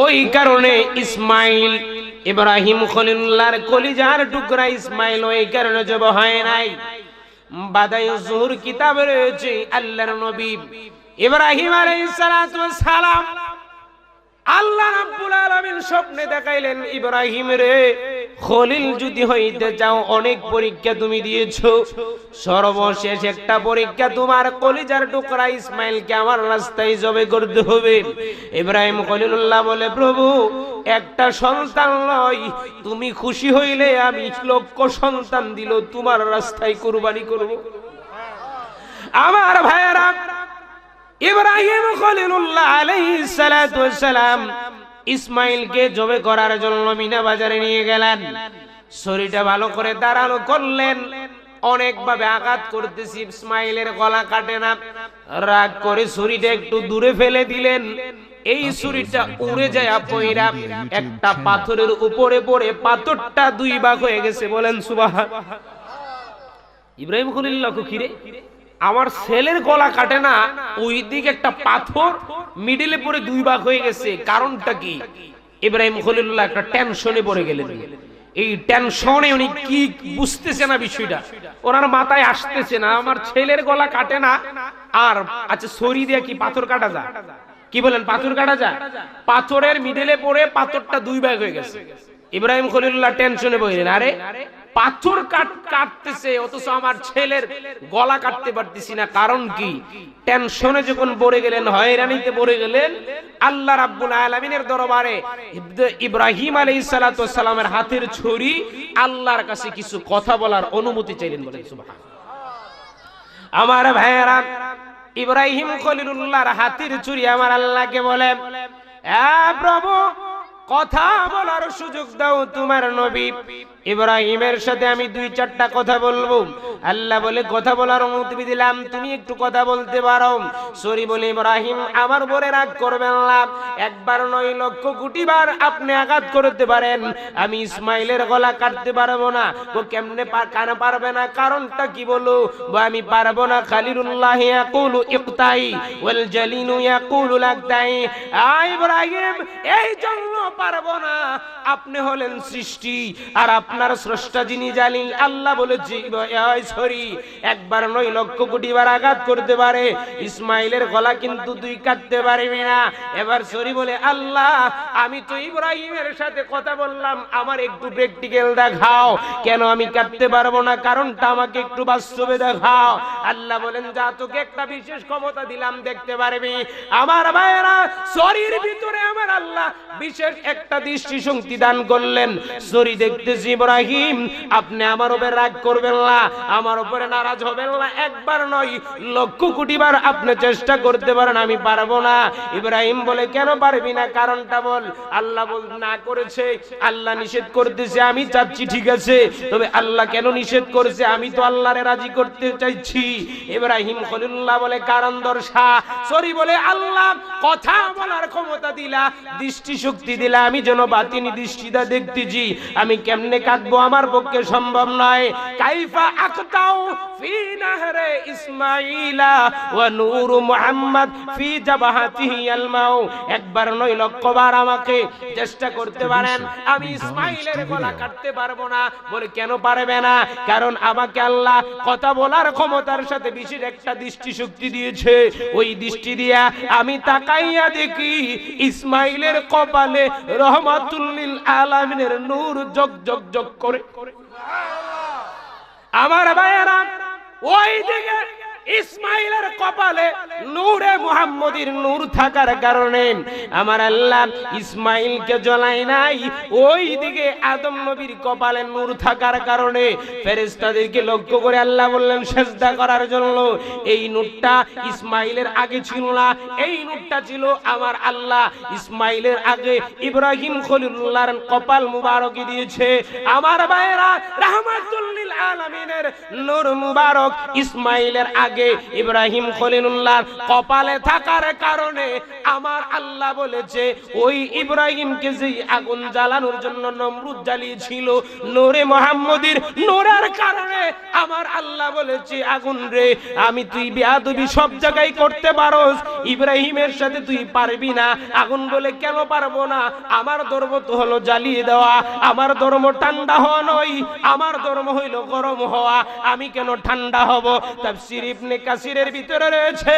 ওই কারণে ইসমাইল, ইব্রাহিম খলিলুল্লাহর কলিজার টুকরা ইসমাইল ওই কারণে জব হয় নাই। বাদায়ে জুহুর কিতাবে রয়েছে আল্লাহর নবী ইব্রাহিম আলাইহিস সালাতু ওয়াস সালাম, আল্লাহ রাব্বুল আলামিন স্বপ্নে দেখাইলেন, ইব্রাহিম রে, খলিল যদি হইতে চাও অনেক পরীক্ষা তুমি দিয়েছো, সর্বশেষ একটা পরীক্ষা তোমার কলিজার টুকরা ইসমাইলকে আমার রাস্তায় জবে করতে হবে। ইব্রাহিম খলিলুল্লাহ বলে, প্রভু একটা সন্তান নয়, তুমি খুশি হইলে আমি লক্ষ সন্তান দিল তোমার রাস্তায় কুরবানি করব। আমার ভাইয়েরা, ইব্রাহিম খলিলুল্লাহ আলাইহিস সালাতু ওয়াস সালাম ইসমাইলকে জবে করার জন্য মিনা বাজারে নিয়ে গেলেন। শরীরটা ভালো করে দাঁড়ানো করলেন, অনেক ভাবে আঘাত করতেছি, ইসমাইলের গলা কাটে না। রাগ করে ছুরিটা একটু দূরে ফেলে দিলেন, এই ছুরিটা উড়ে যায় পয়রা একটা পাথরের উপরে পড়ে পাথরটা দুই ভাগ হয়ে গেছে, বলেন সুবহানাল্লাহ। ইব্রাহিম খলিলুল্লাহ কিরে, আমার ছেলের গলা কাটে না, ওই দিকে একটা পাথর মিডলে পড়ে দুই ভাগ হয়ে গেছে, কারণটা কি? ইব্রাহিম খলিলুল্লাহ একটা টেনশনে পড়ে গেলেন। এই টেনশনে উনি কি বুঝতেছে না বিষয়টা, ওনার মাথায় আসতেছে না, আমার ছেলের গলা কাটে না, আর আচ্ছা ছুরি দিয়ে কি পাথর কাটা যায়? কি বলেন, পাথর কাটা যায়? পাথরের মিডলে পড়ে পাথরটা দুই ভাগ হয়ে গেছে। ইব্রাহিম খলিলুল্লাহ টেনশনে পড়ে গেলেন, আরে পাথর কাটতেছে অথচ আমার ছেলের গলা কাটতে পারতেছি না, কারণ কি? টেনশনে যখন পড়ে গেলেন, হয়রানিতে পড়ে গেলেন, আল্লাহ রাব্বুল আলামিনের দরবারে ইব্রাহিম আলাইহিস সালাতু ওয়াস সালামের হাতের ছুরি আল্লাহর কাছে কিছু কথা বলার অনুমতি চাইলেন, বলেন সুবহানাল্লাহ। আমার ভাইয়েরা, ইব্রাহিম খলিলুল্লাহর হাতের ছুরি আমার আল্লাহকে বলে, এ প্রভু, কথা বলার সুযোগ দাও তোমার নবী ইব্রাহিমের সাথে, আমি দুই চারটা কথা বলবো। আল্লাহ বলে, কথা বলার অনুমতি দিলাম, তুমি একটু কথা বলতে পারো। সরি বলে, ইব্রাহিম আমার বলে রাগ করবেন না, একবার নয় লক্ষ কোটি বার আপনি আঘাত করতে পারেন, আমি ইসমাইলের গলা কাটতে পারবো না। ও কেমনে কেন পারবে না? কারণটা কি বলো? আমি পারবো না। খলিলুল্লাহ ইয়াকুলু ইকতাই ওয়াল জালিনু ইয়াকুলু লাগতাই। ইব্রাহিম এই জন্য পারবো না, আপনি হলেন সৃষ্টি আর আপনার স্রষ্টা যিনি জালিল। আল্লাহ বলেছি সরি, একবার নয় লক্ষ কোটি বার আঘাত করতে পারে, ইসমাইলের গলা কিন্তু তুই কাটতে পারবি না। এবার সরি বলে, আল্লাহ আমি তো ইব্রাহিমের সাথে কথা বললাম, আমার একটু প্র্যাকটিক্যাল দেখাও, কেন আমি কাটতে পারবো না, কারণটা আমাকে একটু বাস্তবে দেখাও। আল্লাহ বলেন, যা তোকে একটা বিশেষ ক্ষমতা দিলাম, দেখতে পারবি। আমার ভাইয়েরা, সরির ভিতরে আমার আল্লাহ বিশেষ একটা দৃষ্টি শক্তি দান করলেন। সরি দেখতেছি, ইব্রাহিম আপনি আমার উপরে রাগ করবেন না, আমার উপরে নারাজ হবেন না, একবার নয় লক্ষ কোটি বার আপনি চেষ্টা করতে পারেন, আমি পারবো না। ইব্রাহিম বলে, কেন পারবি না, কারণটা বল। আল্লাহ বল, না করেছে, আল্লাহ নিষেধ করতেছে, আমি চাচ্ছি ঠিক আছে, তবে আল্লাহ কেন নিষেধ করেছে, আমি তো আল্লাহরে রাজি করতে চাইছি। ইব্রাহিম খলিলুল্লাহ বলে, কারণ দর্শা। সরি বলে, আল্লাহ কথা বলার ক্ষমতা দিলা, দৃষ্টি শক্তি দিলা, দিলে আমি যেন বাতিনি দৃষ্টিটা দেখতেছি, আমি কেমনে কাটবো আমার পক্ষে সম্ভব নয়। কাইফা আকতাউ ফি নাহরে ইসমাইলা ওয়া নূর মুহাম্মদ ফি জাবাহাতিহি আলমাউ। একবার নয় লক্ষবার আমাকে চেষ্টা করতে পারেন, আমি ইসমাইলের গলা কাটতে পারবো না। বলে কেন পারবে না? কারণ আমাকে আল্লাহ কথা বলার ক্ষমতার সাথে বিশেষ একটা দৃষ্টি শক্তি দিয়েছে। ওই দৃষ্টি দিয়া আমি তাকাইয়া দেখি ইসমাইলের কপালে রহমাতুল লিল আলামিনের নূর জগ জগ জগ করে। আমার ভাইয়েরা, ওই দিকে ইসমাইলের কপালে নূরে মুহাম্মদীর নূর থাকার কারণে আমার আল্লাহ ইসমাইলকে জ্বলাই নাই। ওই দিকে আদম নবীর কপালে নূর থাকার কারণে ফেরেশতাদেরকে লক্ষ্য করে আল্লাহ বললেন সেজদা করার জন্য। এই নূরটা ইসমাইলের আগে ছিল না, এই নূরটা ছিল আমার আল্লাহ ইসমাইলের আগে ইব্রাহিম খলিলুল্লাহর কপাল মুবারকে দিয়েছে। আমার ভাইয়েরা, রাহমাতুল লিল আলামিনের নূর মুবারক ইসমাইলের আগে ইব্রাহিম খলিলুল্লাহর কপালে থাকার কারণে আমার আল্লাহ বলেছে ওই ইব্রাহিমকে যে আগুন জ্বালানোর জন্য নমরুদ জ্বালিয়েছিল, নূরে মুহাম্মদীর নূরের কারণে আমার আল্লাহ বলেছে আগুন রে, আমি তুই বেয়াদবি সব জায়গায় করতে পারোস, ইব্রাহিমের সাথে তুই পারবি না। আগুন বলে কেন পারবো না? আমার ধর্ম তো হলো জ্বালিয়ে দেওয়া, আমার ধর্ম ঠান্ডা হওয়া নয়, আমার ধর্ম হইল গরম হওয়া। আমি কেন ঠান্ডা হব? তাফসীর ইবনে কাসিরের ভিতরে রয়েছে,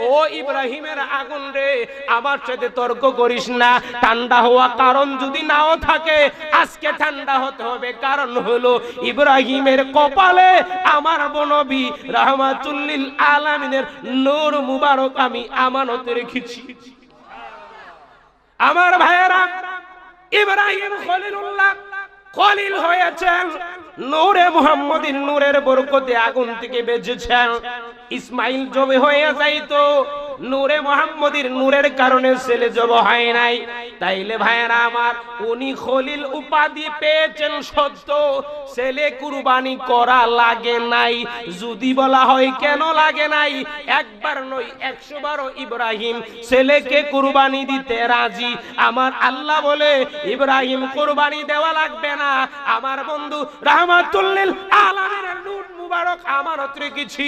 ও ইব্রাহিমের আগুন রে, আমার সাথে তর্ক করিস না। ঠান্ডা হওয়া কারণ যদি নাও থাকে, আজকে ঠান্ডা হতে হবে। কারণ হলো ইব্রাহিমের কপালে আমার নবী রাহমাতুল লিল আলামিনের নূর মুবারক আমি আমানত রেখেছি। আমার ভাইয়েরা, ইব্রাহিম খলিলুল্লাহ খলিল হয়েছেন, নূরে মুহাম্মদীর নূরের বরকতে আগুন থেকে বেঁচেছেন। ইসমাইল জবে হয়ে যাইতো, নূরে মুহাম্মদীর নূরের কারণে ছেলে জব হয় নাই। তাইলে ভাইয়েরা আমার, উনি খলিল উপাধি পেয়েছেন সত্য, ছেলে কুরবানি করা লাগে নাই। যদি বলা হয় কেন লাগে নাই, একবার নয় 100 বারও ইব্রাহিম ছেলেকে কুরবানি দিতে রাজি। আমার আল্লাহ বলে ইব্রাহিম কুরবানি দেওয়া লাগবে না, আমার বন্ধু রাহমাতুল লিল আলামিনের নূর মুবারক আমানত রেখেছি,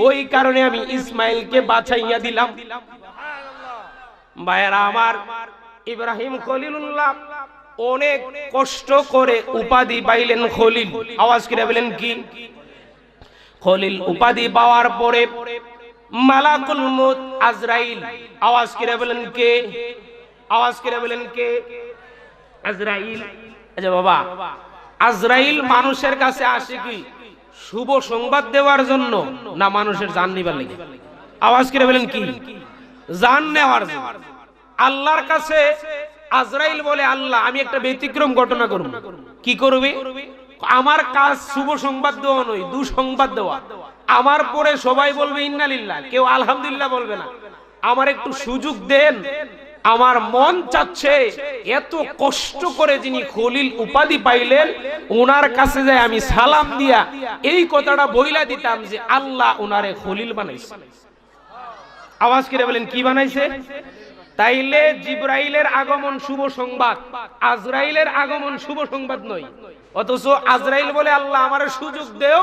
ওই কারণে আমি ইসমাইলকে বাছাইয়া দিলাম। ভাইয়েরা আমার, ইব্রাহিম খলিলুল্লাহ অনেক কষ্ট করে উপাধি পাইলেন খলিল। আওয়াজ করে বলেন কি? খলিল উপাধি পাওয়ার পরে মালাকুল মউত আজরাইল, আওয়াজ করে বলেন কে? আওয়াজ করে বলেন কে? আজরাইল। আচ্ছা বাবা, আজরাইল মানুষের কাছে আসে কি শুভ সংবাদ দেওয়ার জন্য না মানুষের জান নিবার লাগে? আওয়াজ করে বলেন কি? জান নেওয়ার জন্য। আল্লাহর কাছে আজরাইল বলে, আল্লাহ আমি একটা ব্যতিক্রম ঘটনা করব। কি করবে? আমার কাজ শুভ সংবাদ দেওয়া নয়, দুঃসংবাদ দেওয়া। আমার পরে সবাই বলবে ইন্না লিল্লাহ, কেউ আলহামদুলিল্লাহ বলবে না। আমার একটু সুযোগ দেন, আমার মন চাচ্ছে এত কষ্ট করে যিনি খলিল উপাধি পাইলেন ওনার কাছে যাই আমি সালাম দিয়া এই কথাটা বইলা দিতাম যে আল্লাহ ওনারে খলিল বানাইছে। আওয়াজ করে বলেন কি বানাইছে? তাইলে জিবরাইলের আগমন শুভ সংবাদ, আজরাইলের আগমন শুভ সংবাদ নয়। অথচ আজরাইল বলে আল্লাহ আমারে সুযোগ দেও,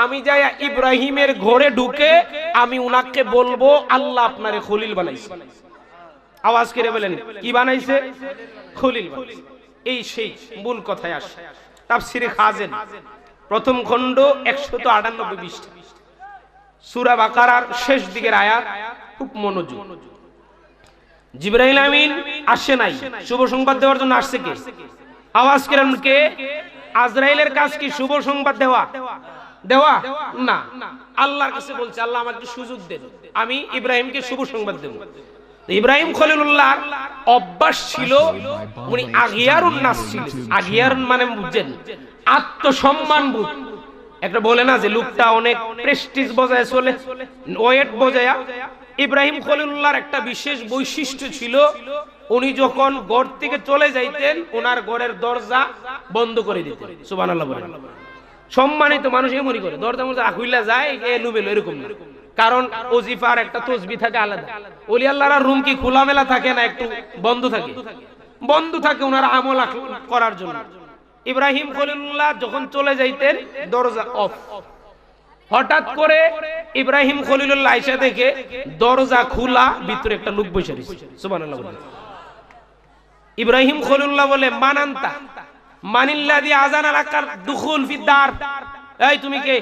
আমি যাই ইব্রাহিমের ঘরে ঢুকে আমি উনাকে বলবো আল্লাহ আপনারে খলিল বানাইছে। আওয়াজ করে বলেন কি বানাইছে? খলিল বানাইছে। এই সেই মূল কথায় আসে। তাফসীরে খাজেন প্রথম খণ্ড 198 পৃষ্ঠা, সূরা বাকারার শেষ দিকের আয়াত, খুব মনোযোগ। জিবরাইল আমিন আসে নাই, শুভ সংবাদ দেওয়ার জন্য আসছে কে? আওয়াজ করেন কে? আজরাইলের কাজ কি শুভ সংবাদ দেওয়া? দেওয়া না, আল্লাহর কাছে বলছে আল্লাহ আমাকে সুযোগ দেন, আমি ইব্রাহিমকে শুভ সংবাদ দেব। ইব্রাহিম খলিলুল্লাহর অভ্যাস ছিল, উনি আগিয়ারুন নাস ছিলেন। আগিয়ারুন মানে বুঝছেন? আত্মসম্মান বোধ। একটা বলে না যে লোকটা অনেক প্রেস্টিজ বজায় চলে, ওয়েট বজায়। ইব্রাহিম খলিলুল্লাহর একটা বিশেষ বৈশিষ্ট্য ছিল, উনি যখন ঘর থেকে চলে যাইতেন ওনার ঘরের দরজা বন্ধ করে দিতেন। সুবহানাল্লাহ বলেন। সম্মানিত মানুষ এমনই করে, দরজা মধ্যে খুইলা যায় এলোমেলো, এরকম না। কারণ ওজিফার একটা তসবিহ থাকে আলাদা। ওলি আল্লাহর রুম কি খোলামেলা থাকে না, একটু বন্ধ থাকে। বন্ধ থাকে ওনার আমল করার জন্য। ইব্রাহিম খলিলুল্লাহ যখন চলে যাইতেন দরজা অফ, হঠাৎ করে ইব্রাহিম খলিলুল্লাহ আয়েশা দেখে দরজা খোলা, ভিতরে একটা লোক বসে রয়েছে। সুবহানাল্লাহ বলেন। ইব্রাহিম খলিলুল্লাহ বলে মানান্তা মানিল্লাযী আযানা লাকার দুখুল ফিদ্দার, এই তুমি কে,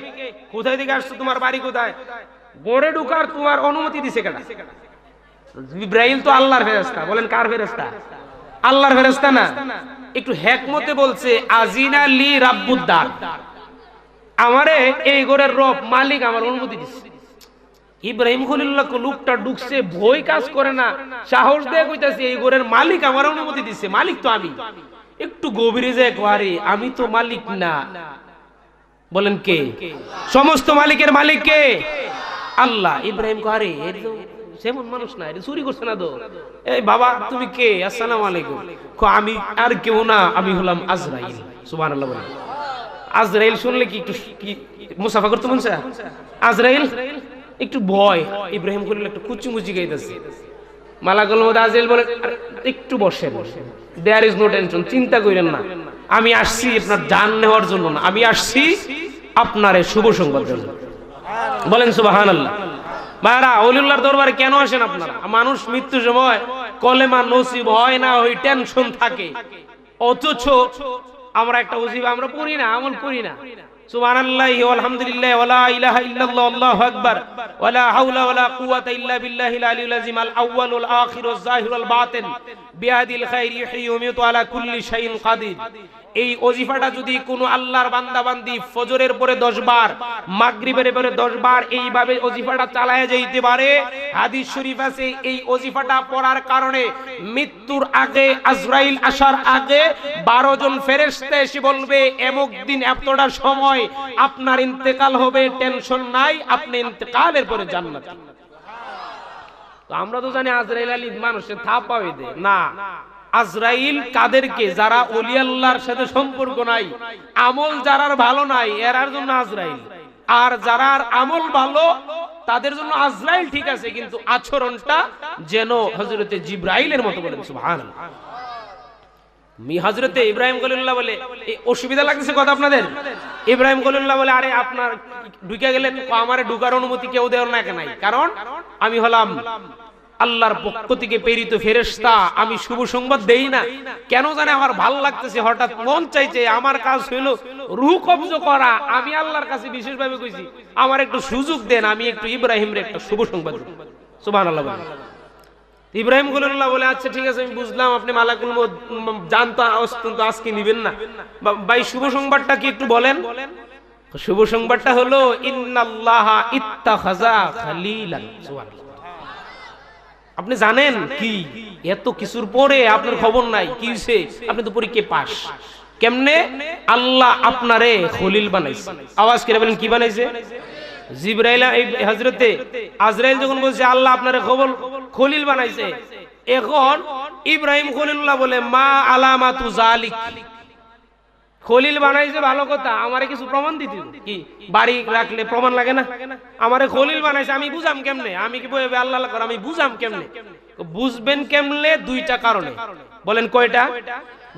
কোথায় থেকে আসছো, তোমার বাড়ি কোথায়, ঘরে ঢোকার তোমার অনুমতি দিছে কেডা? ইব্রাহিম তো আল্লাহর ফেরেশতা। বলেন কার ফেরেশতা? আল্লাহর ফেরেশতা না? একটু হিকমতে বলছে আজিনা লি রাব্বুদ্দার, আমারে এই ঘরের রব মালিক আমার অনুমতি দিছে। ইব্রাহিম খলিলুল্লাহ লোকটা ঢুকছে, ভয় কাজ করে না, সাহস দিয়ে কইতাছে এই ঘরের মালিক আমার অনুমতি দিছে, মালিক তো আমি। একটু গভীরে যায় কোয়ারে, আমি তো মালিক না। বলেন কে? সমস্ত মালিকের মালিক কে? আল্লাহ। ইব্রাহিম কোয়ারে এর তো সেমন মানুষ না, এটা চুরি করছে না তো। এই বাবা তুমি কে? আসসালামু আলাইকুম। আমি আর কেউ না, আমি হলাম আজরাইল। সুবহানাল্লাহ বলেন। আজরাইল শুনলে কি একটু কি মুসাফা করতে মন চায়? আজরাইল একটু ভয়। ইব্রাহিম খলিল একটু কুচিমুচি গাইতেছে। মালাকুল মউত আজরাইল বলে একটু বসেন, দেয়ার ইজ নো টেনশন, চিন্তা করেন না, আমি আসছি আপনার জান নেওয়ার জন্য না, আমি আসছি আপনার শুভ সংবাদ জন্য। বলেন সুবহানাল্লাহ। ভাইরা, ওলিউল্লাহর দরবারে কেন আসেন আপনারা? মানুষ মৃত্যুর সময় কলেমা নসিব হয় না, ওই টেনশন থাকে। অথচ আমরা একটা ওজিফা আমরা পড়ি না, আমল করি না। সুবহানাল্লাহি ওয়া আলহামদুলিল্লাহি ওয়া লা ইলাহা ইল্লাল্লাহু আল্লাহু আকবার ওয়া লা হাওলা ওয়া লা কুওয়াতা ইল্লা বিল্লাহিল আলিয়্যিল আযীম আল আউয়াল ওয়াল আখির ওয়াজ যাহির ওয়াল বাতিন বিয়াদিল খাইর ইহয়ি ওয়া ইউমীতু আলা কুল্লি শাইইন কাদির। এই ওজিফাটা যদি কোনো আল্লাহর বান্দা বান্দি ফজরের পরে 10 বার, মাগরিবের পরে 10 বার এইভাবে ওজিফাটা চালায়া যাইতে পারে, হাদিস শরীফ আছে এই ওজিফাটা পড়ার কারণে মৃত্যুর আগে, আজরাইল আসার আগে 12 জন ফেরেশতা এসে বলবে এমক দিন এতটা সময় আপনার ইন্তেকাল হবে, টেনশন নাই, আপনি ইন্তেকালের পরে জান্নাতে। তো আমরা তো জানি আজরাইল আলী মানুষের থাপা হয়ে দেয় না। আজরাইল কাদেরকে? যারা ওলি আল্লাহর সাথে সম্পর্ক নাই, আমল যারার ভালো নাই এরার জন্য আজরাইল, আর যারার আমল ভালো তাদের জন্য আজরাইল ঠিক আছে, কিন্তু আচরণটা যেন হযরতে জিবরাইলের মতো। বলেন সুবহানাল্লাহ। হযরতে ইব্রাহিম খলিলুল্লাহ বলে এই অসুবিধা লাগতেছে কথা আপনাদের? ইব্রাহিম খলিলুল্লাহ বলে আরে আপনার ঢুকে গেলেন, আমারে ঢুকার অনুমতি কেউ দেওয়ার না কেন? কারণ আমি হলাম আল্লাহর পক্ষ থেকে প্রেরিত ফেরেশতা, আমি শুভ সংবাদ দেই না। কেন জানে আমার ভালো লাগতেছে, হঠাৎ মন চাইছে, আমার কাজ হলো রূহ কবজ করা। আমি আল্লাহর কাছে বিশেষভাবে কইছি আমার একটু সুযোগ দেন, আমি একটু ইব্রাহিমের একটা শুভ সংবাদ দেব। সুবহানাল্লাহ। ইব্রাহিম খলিলুল্লাহ বলে আচ্ছা ঠিক আছে, আমি বুঝলাম আপনি মালাকুল মউত জানতা অন্তত আজকে নেবেন না। ভাই শুভ সংবাদটা কি একটু বলেন? শুভ সংবাদটা হলো ইন্নাল্লাহা ইত্তাখাযা খালিলান। সুবহানাল্লাহ। আপনি জানেন কি এত কিছুর পরে আপনার খবর নাই কি হইছে? আপনি তো পরীক্ষায় পাস। কেমনে? আল্লাহ আপনারে খলিল বানাইছে। আওয়াজ করে বলেন কি বানাইছে? জিবরাইল হযরতে আজরাইল যখন বলছে আল্লাহ আপনারে খলিল বানাইছে, এখন ইব্রাহিম খলিলুল্লাহ বলে মা আলামাতু যালিক, খলিল বানাইছে ভালো কথা, আমারে কিছু প্রমাণ দিতে কি? বাড়ি রাখলে প্রমাণ লাগে না? আমারে খলিল বানাইছে, আমি বুঝাম কেমনে? আমি কি বলবে আল্লাহ আল্লাহ করে, আমি বুঝাম কেমনে? বুঝবেন কেমনে? দুইটা কারণে। বলেন কয়টা?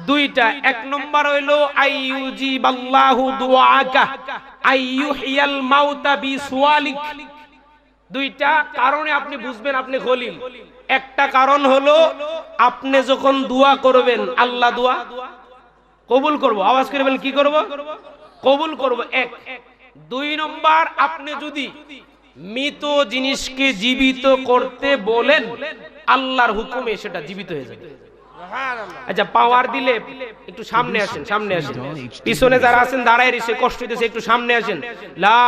দুইটা। এক নম্বর হইলো আইয়ুজিবাল্লাহু দুআকা আইয়ুহিয়াল মাউতা বিসওয়ালিক। দুইটা কারণে আপনি বুঝবেন আপনি খলিল। একটা কারণ হলো আপনি যখন দোয়া করবেন আল্লাহ দোয়া কবুল করব। আওয়াজ করে বলেন কি করব? কবুল করব। এক। দুই নম্বর, আপনি যদি মৃত জিনিসকে জীবিত করতে বলেন আল্লাহর হুকুমে সেটা জীবিত হয়ে যাবে। আচ্ছা, পাওয়ার দিলে একটু সামনে আসেন, সামনে আসেন। পিছনে যারা আছেন দাঁড়ায় রয়েছে, কষ্ট হইতেছে, একটু সামনে আসেন। লা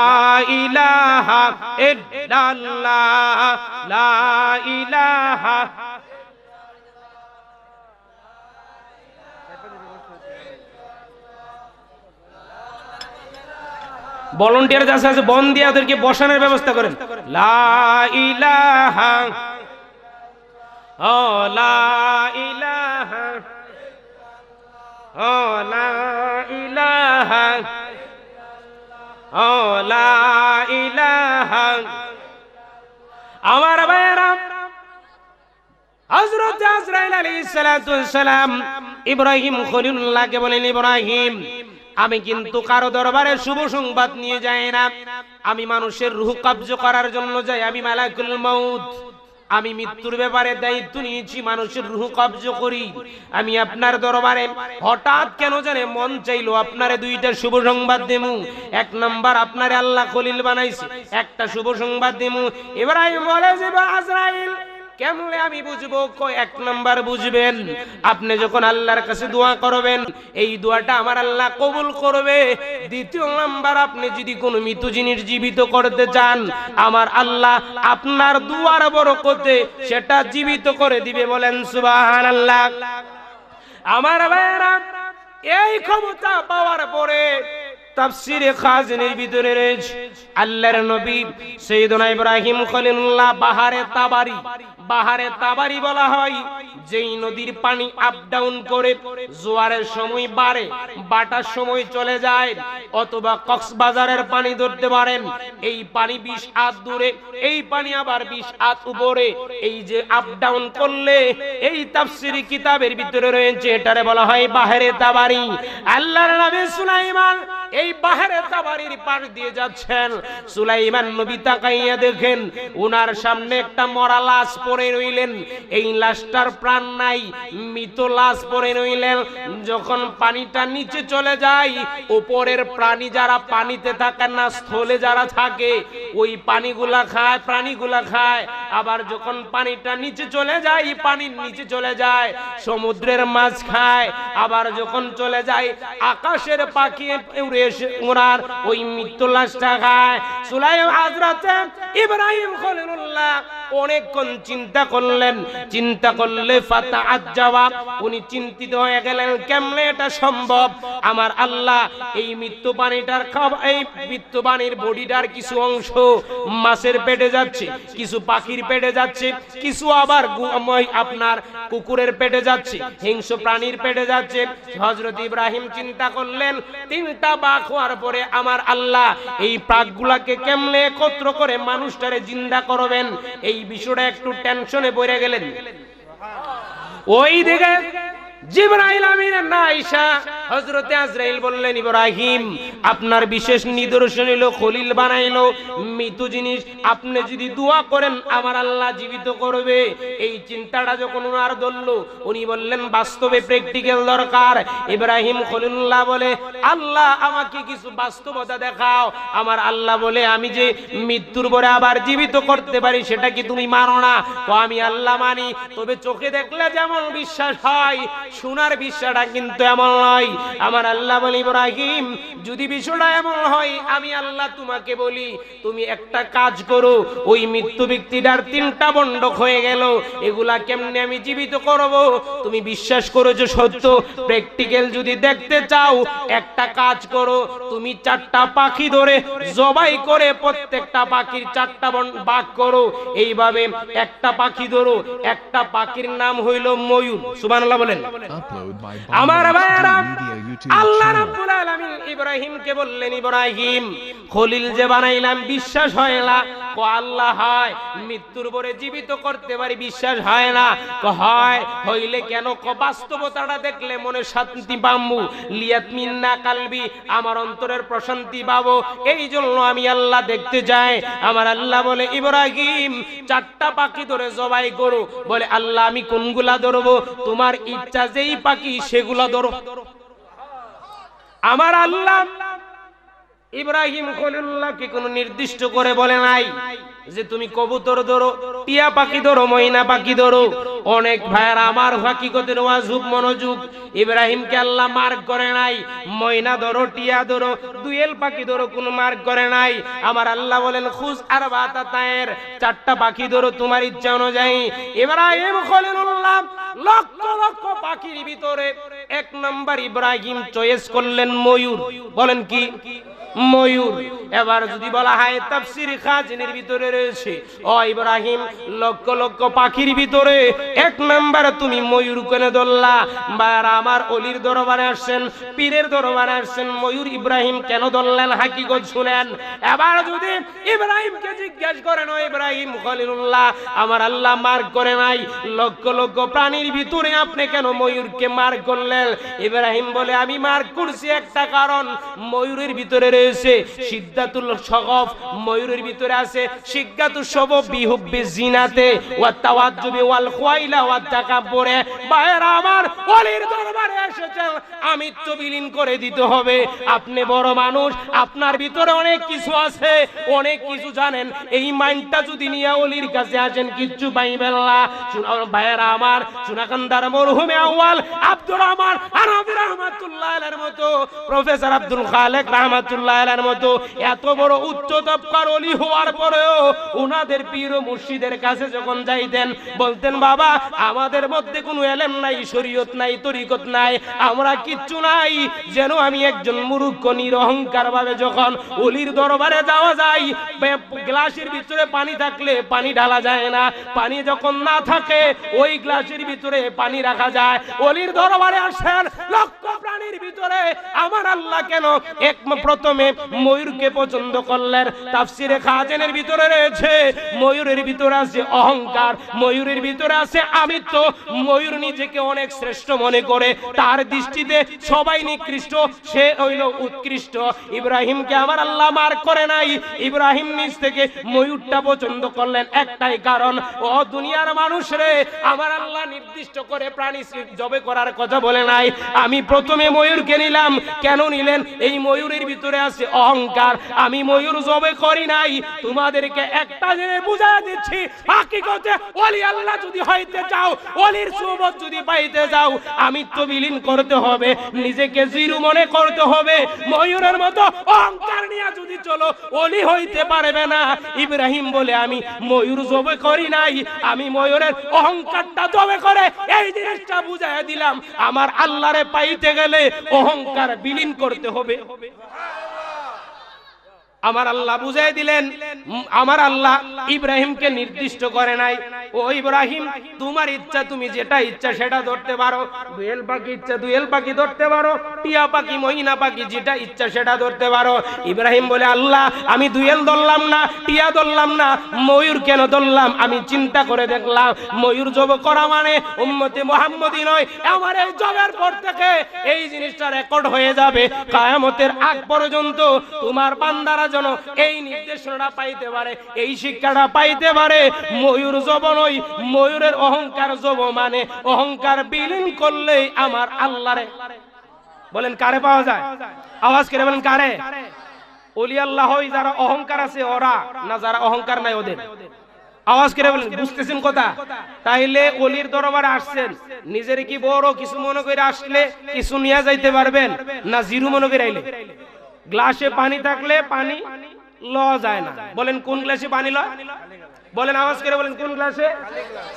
ইলাহা ইল্লাল্লাহ, লা ইলাহা। ভলান্টিয়ার যারা আছে বন দিয়ে ওদেরকে বসানোর ব্যবস্থা করেন। লা ইলাহা ও লা ইলাহা ও লা ইলাহা ও লা ইলাহা। আমার ভাইরা হযরত আজরাইল আলাইহিস সালাতু ওয়াস সালাম ইব্রাহিম খলিলুল্লাহকে বলেন, ইব্রাহিম আমি কিন্তু কারো দরবারে শুভ সংবাদ নিয়ে যাই না, আমি মানুষের রূহ কবজ করার জন্য যাই, আমি মালাকুল মউত, আমি মৃত্যুর ব্যাপারে দায়িত্ব নিয়েছি, মানুষের রূহ কবজ করি। আমি আপনার দরবারে হঠাৎ কেন জানে মন চাইলো আপনারে দুইটা শুভ সংবাদ দেমু। এক নাম্বার আপনারে আল্লাহ খলিল বানাইছে, একটা শুভ সংবাদ দেমু। ইব্রাহিম বলে যে আজরাইল কেমনে আমি বুঝবো? এক নাম্বার বুঝবেন, আপনি যখন আল্লাহর কাছে দোয়া করবেন এই দোয়াটা আমার আল্লাহ কবুল করবে। দ্বিতীয় নাম্বার, আপনি যদি কোনো মৃত জিনিস জীবিত করতে চান আমার আল্লাহ আপনার দুয়ার বরকতে সেটা জীবিত করে দিবে। বলেন সুবহানাল্লাহ। আমার ভাইরা, এই ক্ষমতা পাওয়ার পরে তাফসীরে খাজিনের ভিতরে রয়েছে আল্লাহর নবী সাইয়েদনা ইব্রাহিম খলিলুল্লাহ বাহারে তাবারি বলা হয় যেই নদীর পানি আপ ডাউন করে, জোয়ারের সময় বাড়ে, বাটার সময় চলে যায়, অথবা কক্সবাজারের পানি ধরতে পারেন, এই পানি 20 হাত দূরে, এই পানি আবার 20 হাত উপরে, এই যে আপ ডাউন করলে এই তাফসীরি কিতাবের ভিতরে রয়েছে এটারে বলা হয় বাহারে তাবারি। আল্লাহর নবী সুলাইমান এই বাহারে তাবারির পার দিয়ে যাচ্ছেন, সুলাইমান নবী তাকাইয়া দেখেন ওনার সামনে একটা মরা লাশ পড়ে রইলেন, এই লাশটার প্রাণ নাই, মৃত লাশ পড়ে রইলেন। যখন পানিটা নিচে চলে যায়, উপরের প্রাণী যারা পানিতে থাকে না, স্থলে যারা থাকে ওই পানিগুলা খায়, প্রাণীগুলা খায়। আবার যখন পানিটা নিচে চলে যায়, পানির নিচে চলে যায়, সমুদ্রের মাছ খায়। আবার যখন চলে যায় আকাশের পাখি উড়ে এসে ওনার ওই মৃত্যু লাশটা খায়। সুলাইমান হযরত ইব্রাহিম খলিলুল্লাহ অনেকক্ষণ চিন্তা করলেন, চিন্তা করলে ফাতাআজ্জাবা, উনি চিন্তিত হয়ে গেলেন কেমনে এটা সম্ভব। আমার আল্লাহ এই মৃত্যু পানিটার এই মৃত্যু পানির বডিটার কিছু অংশ মাছের পেটে যাচ্ছে, কিছু পাখির পেটে যাচ্ছে, কিছু আবার আপনার কুকুরের পেটে যাচ্ছে, হিংস্র প্রাণীর পেটে যাচ্ছে। হযরত ইব্রাহিম চিন্তা করলেন 3টা বাঘ হওয়ার পরে আমার আল্লাহ এই প্রাকগুলাকে কেমনে একত্র করে মানুষটারে জিন্দা করবেন, এই বিষয়টা একটু টেনশনে পড়ে গেলেন। ওই দিকে জিবরাইল আমিনের না আয়েশা হযরতে আজরাইল বললেন, ইব্রাহিম আপনার বিশেষ নিদর্শন হলো খলিল বানাইলো, মৃত জিনিস আপনি যদি দোয়া করেন আমার আল্লাহ জীবিত করবে। এই চিন্তাটা যখন ওনার ধরল, উনি বললেন বাস্তবে প্র্যাকটিক্যাল দরকার। ইব্রাহিম খলিলুল্লাহ বলে, আল্লাহ আমাকে কিছু বাস্তবতা দেখাও। আমার আল্লাহ বলে, আমি যে মৃত্যুর পরে আবার জীবিত করতে পারি সেটা কি তুমি মানো না? তো আমি আল্লাহ মানি, তবে চোখে দেখলে যেমন বিশ্বাস হয় শোনার বিশ্বাসটা কিন্তু এমন নয়। আমার আল্লাহ বলে, ইব্রাহিম যদি বিষয়টা এমন হয় আমি আল্লাহ তোমাকে বলি তুমি একটা কাজ করো, ওই মৃত্যু ব্যক্তিটার 3টা বন্ডক হয়ে গেল, এগুলা কেমনে আমি জীবিত করব? তুমি বিশ্বাস করো যে সত্য, প্র্যাকটিক্যাল যদি দেখতে চাও একটা কাজ করো, তুমি 4টা পাখি ধরে জবাই করে প্রত্যেকটা পাখির 4টা ভাগ করো। এইভাবে একটা পাখি ধরো, একটা পাখির নাম হইল ময়ূর। সুবহানাল্লাহ বলেন। আমার ভাইরা, আল্লাহ রাব্বুল আলামিন ইব্রাহিমকে বললেন, ইব্রাহিম খলিল যে বানাইলাম বিশ্বাস হয় না? কো আল্লাহ হয়, মৃত্যুর পরে জীবিত করতে পারি বিশ্বাস হয় না? কো হয়, হইলে কেন? কো বাস্তবতাটা দেখলে মনে শান্তি পাবো, লিয়াতমিন্না কালবি, আমার অন্তরের প্রশান্তি পাবো, এই জন্য আমি আল্লাহ দেখতে চাই। আমার আল্লাহ বলে, ইব্রাহিম 4টা পাখি ধরে জবাই করো। বলে, আল্লাহ আমি কোনগুলা ধরবো? তোমার ইচ্ছা যেই পাখি সেগুলা ধরো। আমার আল্লাহ ইব্রাহিম খলিলুল্লাহকে কোনো নির্দিষ্ট করে বলে নাই যে তুমি কবুতর ধরো, টিয়া পাখি ধরো, ময়না পাখি ধরো। অনেক ভাইয়ারা আমার হাকিকতের ওয়াজুব মনোযোগ, ইব্রাহিমকে আল্লাহ মার্ক করে নাই ময়না ধরো, টিয়া ধরো, দুয়েল পাখি ধরো, কোনো মার্ক করে নাই। আমার আল্লাহ বলেন, খুজ আরবাতা তায়ের, 4টা পাখি ধরো তোমার ইচ্ছা অনুযায়ী। ইব্রাহিম খলিলুল্লাহ লক্ষ লক্ষ পাখির ভিতরে 1 নম্বর ইব্রাহিম চয়েস করলেন ময়ূর। বলেন কি? ময়ূর। এবার যদি বলা হয় তাফসীর খাজিনের ভিতরে রয়েছে, ও ইব্রাহিম লক্ষ লক্ষ পাখির ভিতরে এক নাম্বার তুমি ময়ূর কেন ধরলা? বারা আমার অলির দরবারে আসছেন, পীরের দরবারে আসছেন, ময়ূর ইব্রাহিম কেন ধরলেন? হাকিকত শুনেন। এবার যদি ইব্রাহিমকে জিজ্ঞাসা করেন, ও ইব্রাহিম খলিলুল্লাহ, আমার আল্লাহ মার্ক করে নাই, লক্ষ লক্ষ প্রাণীর ভিতরে আপনি কেন ময়ূরকে মার্ক করলেন? ইব্রাহিম বলে আমি মার্ক করছি একটা কারণ, ময়ূরের ভিতরে রয়েছে সিদ্ধাতুল সগফ, ময়ূরের ভিতরে আছে সিদ্ধাতুল সবব বিহুব্বি জিনাতে ওয়া তাওয়াজ্জুবি ওয়াল খুয়াইলা ওয়া তাকাব্বুরে। ভাইরা আমার ওলির দরবারে এসেছেন, আমিত্ব বিলীন করে দিতে হবে। আপনি বড় মানুষ, আপনার ভিতরে অনেক কিছু আছে, অনেক কিছু জানেন, এই মাইন্ডটা যদি নিয়ে ওলির কাছে আসেন কিচ্ছু পাইবেন না। ভাইরা আমার চুনাকান্দার মরহুমে আউয়াল আব্দুর রহমান হানাফি রাহমাতুল্লাহ আলাইহির মতো, প্রফেসর আব্দুল খালেক রাহমাতুল্লাহ আলাইহির মতো এত বড় উচ্চ তবকার ওলি হওয়ার পরেও উনাদের পীর ও মুর্শিদের কাছে যখন যাইতেন বলতেন, বাবা আমাদের মধ্যে কোনো ইলম নাই, শরীয়ত নাই, তরিকত নাই, আমরা কিচ্ছু নাই। যেন আমি একজন মূর্খ নিরহংকার ভাবে যখন ওলির দরবারে যাওয়া যায়, গ্লাসের ভিতরে পানি থাকলে পানি ঢালা যায় না, পানি যখন না থাকে ওই গ্লাসের ভিতরে পানি রাখা যায়। ওলির দরবারে আসেন লক্ষ প্রাণীর ভিতরে আমার আল্লাহ কেন এক প্রথমে ময়ূরকে পছন্দ করলেন? তাফসিরে খাজানের ভিতরে রয়েছে ময়ূরের ভিতরে আছে অহংকার, ময়ূরের ভিতরে আছে আমিত্ব। ময়ূর নিজেকে অনেক শ্রেষ্ঠ মনে করে, তার দৃষ্টিতে সবাই নিকৃষ্ট, সে হইল উৎকৃষ্ট। ইব্রাহিমকে আমার আল্লাহ মার্ক করে নাই, ইব্রাহিম নিজ থেকে ময়ূরটা পছন্দ করলেন একটাই কারণ, ও দুনিয়ার মানুষ রে, আমার আল্লাহ নির্দিষ্ট করে প্রাণী জবে করার কথা বলে নাই। আমি প্রথমে ময়ূরকে নিলাম, কেন নিলেন? এই ময়ূরের ভিতরে আছে অহংকার, আমি ময়ূর জবে করি নাই। তোমাদেরকে একটা জিনিস বুঝাই দিচ্ছি, হাকিকতে ওলি আল্লাহ যদি হইতে চাও, ওলির সুবত যদি পাইতে যাও, আমিত্ব বিলীন করতে হবে, নিজেকে জিরো মনে করতে হবে। ময়ূরের মতো অহংকার নিয়ে যদি চলো, ওলি হইতে পারবে না। ইব্রাহিম বলে আমি ময়ূর জবে করি নাই, আমি ময়ূরের অহংকারটা জবে করে এই জিনিসটা বুঝাই দিলাম। আমার আল্লাহরে পাইতে গেলে অহংকার বিলীন করতে হবে। আমার আল্লাহ বুঝাই দিলেন, আমার আল্লাহ ইব্রাহিমকে নির্দিষ্ট করে নাই, ও ইব্রাহিম তোমার ইচ্ছা, তুমি যেটা ইচ্ছা সেটা ধরতে পারো, দুয়েল পাখি ইচ্ছা দুয়েল পাখি ধরতে পারো, টিয়া পাখি মহিনা পাখি যেটা ইচ্ছা সেটা ধরতে পারো। ইব্রাহিম বলে আল্লাহ আমি দুয়েল ধরলাম না, টিয়া ধরলাম না, ময়ূর কেন ধরলাম? আমি চিন্তা করে দেখলাম ময়ূর জব করা মানে উম্মতে মুহাম্মদী নয়। আমার এই জবের পর থেকে এই জিনিসটা রেকর্ড হয়ে যাবে, কিয়ামতের আগ পর্যন্ত তোমার বান্দারা যেন এই নির্দেশনা পাইতে পারে, এই শিক্ষাটা পাইতে পারে। ময়ূর জব নয়, ময়ূরের অহংকার জব মানে অহংকার বিলীন করলেই আমার আল্লাহরে বলেন কারে পাওয়া যায়? আওয়াজ করে বলেন কারে? ওলি আল্লাহ হয় যারা অহংকার আছে ওরা, না যারা অহংকার নাই ওদের? আওয়াজ করে বলেন, বুঝতেছেন কথা? তাইলে ওলির দরবারে আসছেন, নিজের কি বড় কিছু মনে করে আসলে কিছু নিয়ে যাইতে পারবেন না জিরো মনে করে আইলে? গ্লাসে পানি থাকলে পানি লওয়া যায় না, বলেন কোন গ্লাসে পানি লয়? বলেন আওয়াজ করে বলেন কোন গ্লাসে?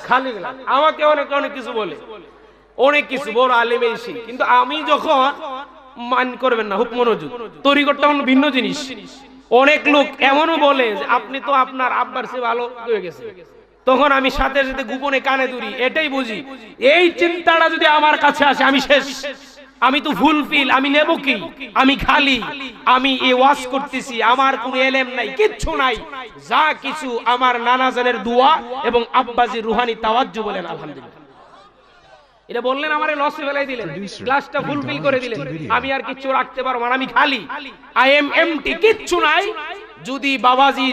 খালি গ্লাস। আমাকে অনেক কিছু বলে, অনেক কিছু বড় আলেম এসে, কিন্তু আমি যখন মান করবেন না, হুক মনোযোগ, তরিকতটা ভিন্ন জিনিস। অনেক লোক এমনও বলে যে আপনি তো আপনার আব্বার চেয়ে ভালো হয়ে গেছে, তখন আমি সাথে সাথে গোপনে কানে ধরি, এটাই বুঝি এই চিন্তাটা যদি আমার কাছে আসে আমি শেষ, আমি তো ফুলফিল, আমি নেব কি? আমি খালি, আমি এই ওয়াজ করতেছি, আমার কোনো এলেম নাই, কিচ্ছু নাই, যা কিছু আমার নানা জানের দোয়া এবং আব্বাজির রুহানি তাওয়াজ্জু। বলেন আলহামদুলিল্লাহ। এটা বললেন আমারে লসে ফেলাই দিলেন, গ্লাসটা ফুলফিল করে দিলেন, আমি আর কিচ্ছু রাখতে পারবো না, আমি খালি, আই এম এমটি, কিচ্ছু নাই। যদি বাবাজি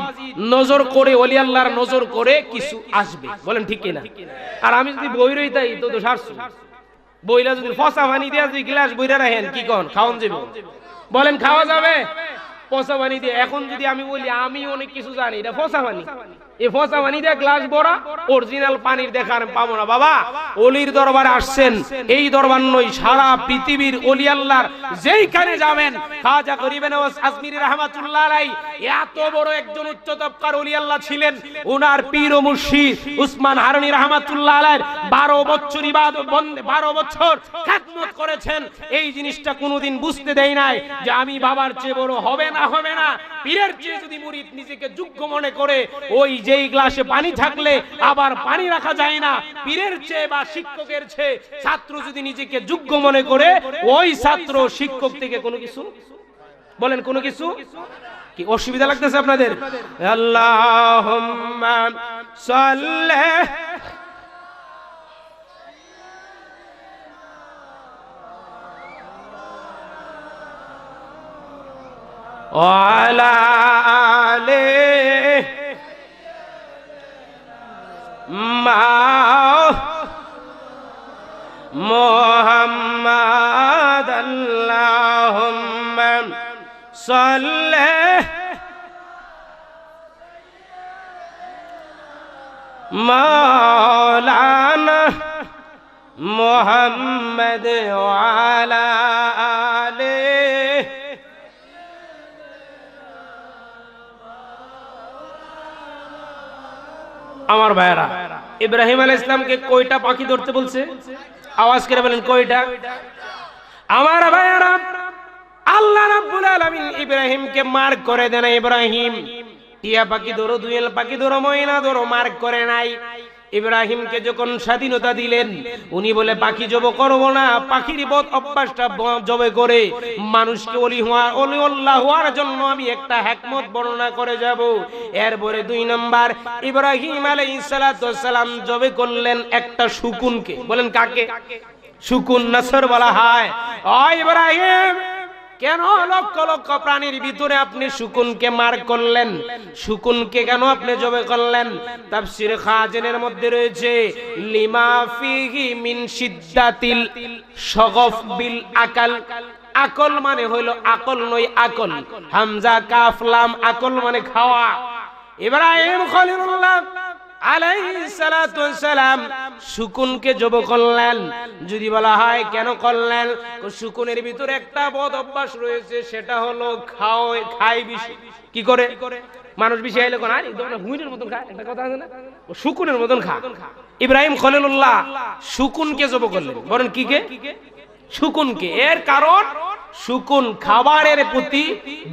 নজর করে, ওলি আল্লাহর নজর করে কিছু আসবে, বলেন ঠিক কিনা? আর আমি যদি বই রইতাই তো তো সারছু, বইলা যদি ফসা পানি দিয়া যদি গ্লাস বইরা রাখেন কি কোন খাওয়ান যাবে? বলেন খাওয়া যাবে? ফসা পানি দিয়ে। এখন যদি আমি বলি আমি অনেক কিছু জানি, এটা ফসা পানি, এই ফসা পানি দিয়ে গ্লাস ভরা, অরিজিনাল পানির দেখার পাবো না। বাবা ওলির দরবারে আসছেন, এই দরবার নয়, সারা পৃথিবীর ওলি আল্লাহর যেইখানে যাবেন, খাজা গরিবে নওয়াজ আজমিরি রাহমাতুল্লাহ আলাইহি এত বড় একজন উচ্চ তবকার ওলি আল্লাহ ছিলেন। ওনার পীর ও মুর্শিদ উসমান হারুনি রাহমাতুল্লাহ আলাইহি 12 বছর ইবাদত, 12 বছর খিদমত করেছেন। এই জিনিসটা কোনোদিন বুঝতে দেয় নাই যে আমি বাবার চেয়ে বড় হবে হবে না। পীরের চেয়ে যদি মুরিদ নিজেকে যোগ্য মনে করে, ওই যেই গ্লাসে পানি থাকলে আবার পানি রাখা যায় না, পীরের চেয়ে বা শিক্ষকের চেয়ে ছাত্র যদি নিজেকে যোগ্য মনে করে, ওই ছাত্র শিক্ষক থেকে কোনো কিছু, বলেন কোনো কিছু কি অসুবিধা লাগতেছে আপনাদের? আল্লাহুম্মা সাল্লি ওয়ালা আলিহি মা মুহাম্মাদ আল্লাহুম্মা সাল্লি মাওলানা মুহাম্মদ ওয়ালা আলিহি। আমার ভাইরা, ইব্রাহিম আলাইহিস সালামকে কয়টা পাখি ধরতে বলছে? আওয়াজ করে বলেন কয়টা? আমার ভাইরা, আল্লাহ রাব্বুল আলামিন ইব্রাহিমকে মার্ক করে দেন, ইব্রাহিম টিয়া পাখি ধরো, দুয়েল পাখি ধরো, ময়না ধরো, মার্ক করে নাই। ইব্রাহিমকে যখন স্বাধীনতা দিলেন, উনি বলে পাখি জব করব না, পাখির বদ অভ্যাসটা জবে করে মানুষকে ওলিউল্লাহ হওয়ার জন্য আমি একটা হিকমত বর্ণনা করে যাব। এরপরে 2 নাম্বার, ইব্রাহিম আলাইহিস সালাম জবে করলেন একটা শকুনকে। বলেন কাকে? শকুন, নাসর বলা হয়। ও ইব্রাহিম, কেন লক্ষ লক্ষ প্রাণীর ভিতরে আপনি শকুনকে মার করলেন? শকুনকে কেন আপনি জবে করলেন? তাফসীর খাজিনের মধ্যে রয়েছে লিমা ফিহি মিন শিদ্দাতিল শগফ বিল আকাল। আকল মানে হইল আকল নয় আকল, হামজা কাফ লাম, আকল মানে খাওয়া। ইব্রাহিম খলিলুল্লাহ আলাইহিস সালাতু ওয়াস সালাম শকুনকে জব করলেন। যদি বলা হয় কেন করলেন, শকুনের ভিতরে একটা বদ অভ্যাস রয়েছে, সেটা হলো খায় বেশি। কি করে? মানুষ বেশি আইলে কোন আরে তোমরা হুইনের মতন খায়, একটা কথা আছে না, ও শকুনের মতন খা। ইব্রাহিম খলিলুল্লাহ শকুনকে জব করলেন। বলেন কি কে? শকুনকে। এর কারণ শকুন খাবারের প্রতি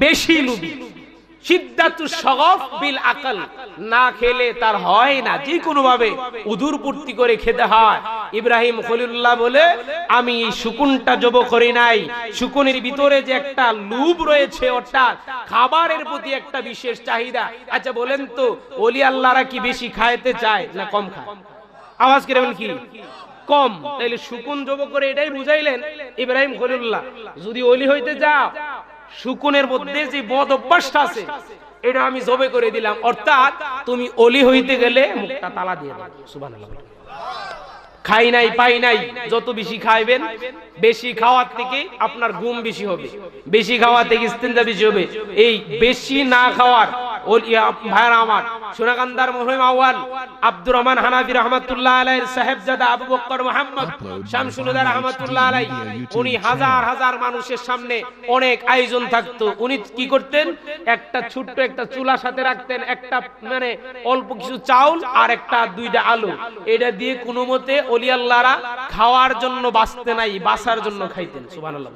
বেশি লোভী। শিদ্দাতুশ শগফ বিল আকল, না খেলে তার হয় না, যে কোনো ভাবে উদুর পূর্তি করে খেতে হয়। ইব্রাহিম খলিলুল্লাহ বলে আমি এই শকুনটা জব করি নাই, শকুনের ভিতরে যে একটা লোভ রয়েছে, অর্থাৎ খাবারের প্রতি একটা বিশেষ চাহিদা। আচ্ছা বলেন তো, ওলি আল্লাহরা কি বেশি খাইতে চায় না কম খায়? আওয়াজ করে বলেন কি? কম। তাইলে শকুন জব করে এটাই বুঝাইলেন ইব্রাহিম খলিলুল্লাহ, যদি ওলি হইতে যাও, শকুনের মধ্যে যে বদ অভ্যাসটা আছে এটা আমি জবে করে দিলাম, অর্থাৎ তুমি ওলি হইতে গেলে মুখটা তালা দিয়ে দাও। সুবহানাল্লাহ। খাই নাই পাই নাই, যত বেশি খাইবেন, বেশি খাওয়ার থেকে আপনার ঘুম বেশি হবে, বেশি খাওয়া থেকে ইস্তেঞ্জা বেশি হবে। এই বেশি না খাওয়ার ভাইরা আমার, সোনাকান্দার মরহুম আউয়াল আব্দুর রহমান হানাফি রাহমাতুল্লাহ আলাইহির সাহেবজাদা আবু বকর মুহাম্মদ শামসুল হুদা রাহমাতুল্লাহ আলাইহি, উনি হাজার হাজার মানুষের সামনে অনেক আয়োজন থাকতো, উনি কি করতেন, একটা ছোট্ট একটা চুলা সাথে রাখতেন, একটা মানে অল্প কিছু চাউল আর একটা 2টা আলু, এটা দিয়ে কোনো মতে ওলি আল্লাহরা খাওয়ার জন্য বাঁচতে নাই, বাঁচার জন্য খাইতেন। সুবহানাল্লাহ।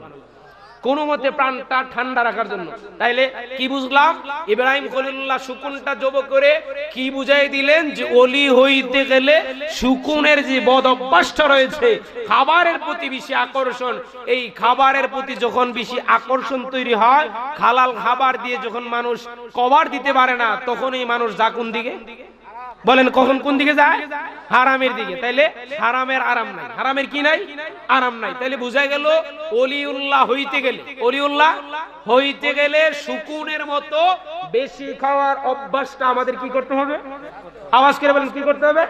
কোন মতে প্রাণটা ঠান্ডা রাখার জন্য। তাইলে কি বুঝলাম, ইব্রাহিম খলিলুল্লাহ শকুনটা জব করে কি বুঝাই দিলেন, যে ওলি হইতে গেলে শকুনের যে বদ অভ্যাসটা রয়েছে, খাবারের প্রতি বেশি আকর্ষণ, এই খাবারের প্রতি যখন বেশি আকর্ষণ তৈরি হয়, হালাল খাবার দিয়ে যখন মানুষ কভার দিতে পারে না, তখন এই মানুষ যা কোন দিকে? বলেন কখন কোন দিকে যায়? হারামের দিকে। তাইলে হারামের আরাম নাই, হারামের কি নাই? আরাম নাই। তাইলে বোঝা গেল ওলিউল্লাহ হইতে গেলে, ওলিউল্লাহ হইতে গেলে শকুনের মতো বেশি খাওয়ার অভ্যাসটা আমাদের কি করতে হবে? আওয়াজ করে বলেন কি করতে হবে?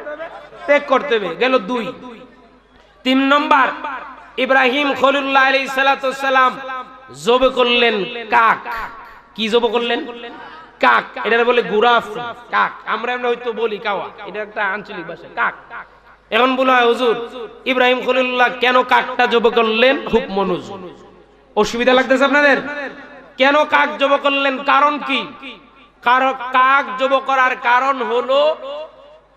ত্যাগ করতে হবে। গেল 2। 3 নম্বর, ইব্রাহিম খলিলুল্লাহ আলাইহিস সালাতু ওয়াস সালাম জবে করলেন কাক। কি জবে করলেন? কাক। এটা বলে গুরাফ কাক, আমরা হয়তো বলি কাওয়া, এটা একটা আঞ্চলিক ভাষা, কাক। এখন বলা হয় হুজুর ইব্রাহিম খলিলুল্লাহ কেন কাকটা জব করলেন? হুকম নুজুল। অসুবিধা লাগতেছে আপনাদের? কেন কাক জব করলেন? কারণ কি? কারণ কাক জব করার কারণ হলো,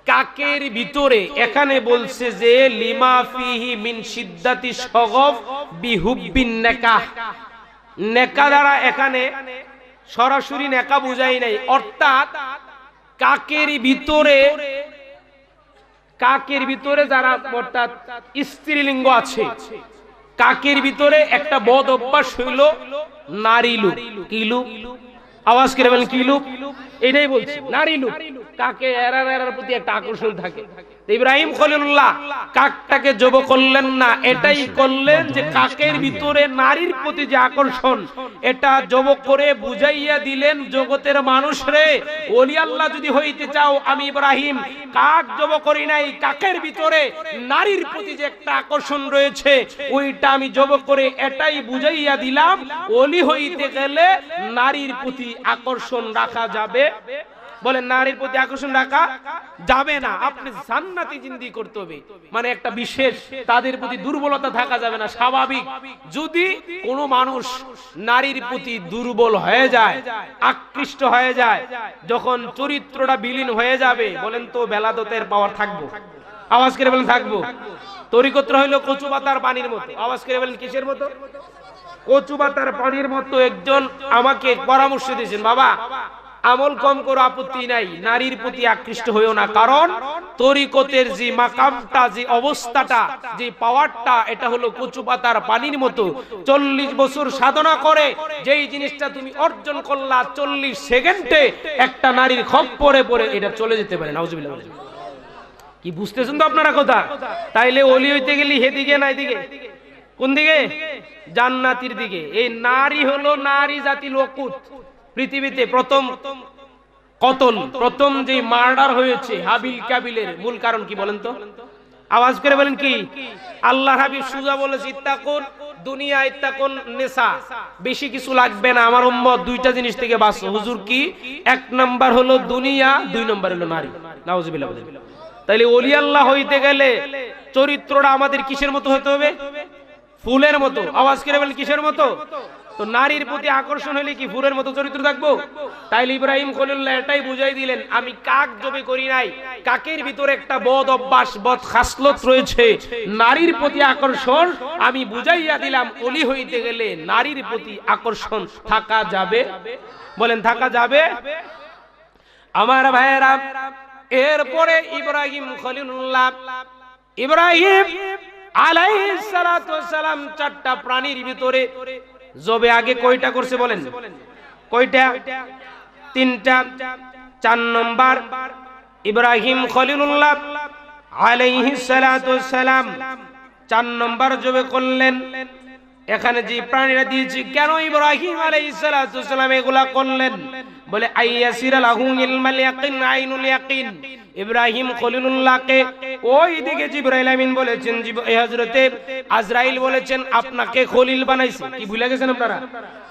কাকের ভিতরে এখানে বলছে যে লিমা ফিহি মিন শিদ্দাতি শগফ বিহুব্বিন নিকাহ, নেকা দ্বারা এখানে সরাসরি নেকা বুঝাই নাই, অর্থাৎ কাকের ভিতরে যারা অর্থাৎ স্ত্রীলিঙ্গ আছে, কাকের ভিতরে একটা বদ অভ্যাস হইল নারী লুক। কি লুক? আওয়াজ করে বলেন কি লুক? এটাই বলছি, নারী লুক। কাকে এরার প্রতি একটা আকর্ষণ থাকে। ইব্রাহিম খলিলুল্লাহ কাকটাকে জব করলেন না, এটাই করলেন যে কাকের ভিতরে নারীর প্রতি যে আকর্ষণ, এটা জব করে বুঝাইয়া দিলেন জগতের মানুষরে, ওলি আল্লাহ যদি হইতে চাও আমি ইব্রাহিম কাক জব করি নাই, কাকের ভিতরে নারীর প্রতি যে একটা আকর্ষণ রয়েছে ওইটা আমি জব করে এটাই বুঝাইয়া দিলাম। ওলি হইতে গেলে নারীর প্রতি আকর্ষণ রাখা যাবে? বলেন নারীর প্রতি আকর্ষণ রাখা যাবে না। আপনি জান্নাতি জিন্দেগি করতে হবে, মানে একটা বিশেষ তাদের প্রতি দুর্বলতা থাকা যাবে না। স্বাভাবিক যদি কোনো মানুষ নারীর প্রতি দুর্বল হয়ে যায়, আকৃষ্ট হয়ে যায়, যখন চরিত্রটা বিলীন হয়ে যাবে, বলেন তো বেলাদতের পাওয়ার থাকবো? আওয়াজ করে বলেন থাকবো? তরিকত্র হইল কচু পাতার পানির মতো। আওয়াজ করে বলেন কিসের মতো? কচু পাতার পানির মতো। একজন আমাকে পরামর্শ দিয়েছেন, বাবা আমল কম করো, আপত্তি নাই, নারীর প্রতি আকৃষ্ট হইও না, কারণ তরিকতের যে মাকামটা, যে অবস্থাটা, যে পাওয়ারটা, এটা হলো কচু পাতার পানির মতো। 40 বছর সাধনা করে যেই জিনিসটা তুমি অর্জন করলা 40 সেকেন্ডে একটা নারীর খপ্পরে পড়ে এটা চলে যেতে পারে। নাউজুবিল্লাহ। কি বুঝতেছেন তো আপনারা কথা? তাইলে ওলি হইতে গেলি হেদিকে না এদিকে? কোন দিকে? জান্নাতের দিকে। এই নারী হলো নারী জাতি লোকুত। পৃথিবীতে প্রথম কতল, প্রথম যে মার্ডার হয়েছে হাবিল কাবিলের মূল কারণ কি বলেন তো? আওয়াজ করে বলেন কি? আল্লাহ হাবিব সুজা বলেছে ইত্তাকুন দুনিয়া ইত্তাকুন নিসা, বেশি কিছু লাগবে না, আমার উম্মত দুইটা জিনিস থেকে বাঁচো। হুজুর কি? 1 নাম্বার হলো দুনিয়া, 2 নাম্বার হলো নারী। নাউজুবিল্লাহ। তাইলে ওলি আল্লাহ হইতে গেলে চরিত্রটা আমাদের কিসের মতো হতে হবে? ফুলের মতো। আওয়াজ করে বলেন কিসের মতো? তো নারীর প্রতি আকর্ষণ হলে কি ফুলের মতো চরিত্র থাকবো? তাইলে ইব্রাহিম খলিলুল্লাহ এটাই বুঝাই দিলেন, আমি কাক জবে করি নাই, কাকের ভিতরে একটা বদ অভ্যাস, বদ খাসলত রয়েছে, নারীর প্রতি আকর্ষণ আমি বুঝাইয়া দিলাম। ওলি হইতে গেলে নারীর প্রতি আকর্ষণ থাকা যাবে? বলেন থাকা যাবে? আমার ভাইয়েরা, এরপরে ইব্রাহিম খলিলুল্লাহ, ইব্রাহিম আলাইহিস সালাতু ওয়াস সালাম 4টা প্রাণীর ভিতরে জবে আগে কয়টা করছে বলেন? কয়টা? 3টা। 4 নম্বর ইব্রাহিম খলিলুল্লাহ আলাইহিস সালাতু ওয়াস সালাম 4 নম্বর জবে করলেন। এখানে যে প্রাণীরা দিয়েছি, কেন ইব্রাহিম আলাইহিস সালাতু ওয়াস সালাম এগুলা করলেন? বলে আইয়াসিরা লাহু ইলমাল ইয়াকিন আইনুল ইয়াকিন। ইব্রাহিম খলিলুল্লাহকে ওই দিকে জিবরাইল আমিন বলেছেন, হযরতে আজরাইল বলেছেন আপনাকে খলিল বানাইছে। কি ভুলে গেছেন আপনারা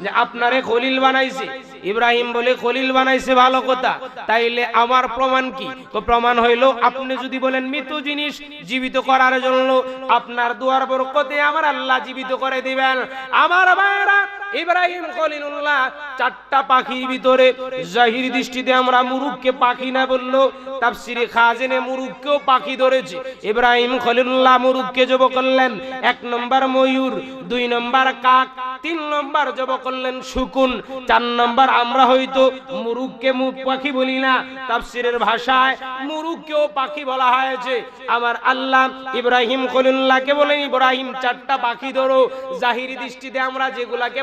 যে আপনারে খলিল বানাইছে? ইব্রাহিম বলে খলিল বানাইছে, ভালো কথা, তাইলে আমার প্রমাণ কি? তো প্রমাণ হইল আপনি যদি বলেন মৃত জিনিস জীবিত করার জন্য, আপনার দুয়ার বরকতে আমার আল্লাহ জীবিত করে দিবেন। আমার ভাইরা, ইব্রাহিম খলিলুল্লাহ 4টা পাখির ভিতরে জাহির দৃষ্টিতে আমরা মুরুগকে পাখি না বললো, তাফসিরে খাজেনে মুরুগকেও পাখি ধরেছে। ইব্রাহিম খলিলুল্লাহ মুরুগকে জব করলেন। 1 নম্বর ময়ূর, 2 নম্বর কাক, 3 নম্বর জব করলেন শকুন, 4 নম্বর আমরা হয়তো মুরুগকে পাখি বলি না, তাফসিরের ভাষায় মুরুগকেও পাখি বলা হয়েছে। আমার আল্লাহ ইব্রাহিম খলিলুল্লাহকে বলেন ইব্রাহিম 4টা পাখি ধরো। জাহিরি দৃষ্টিতে আমরা যেগুলাকে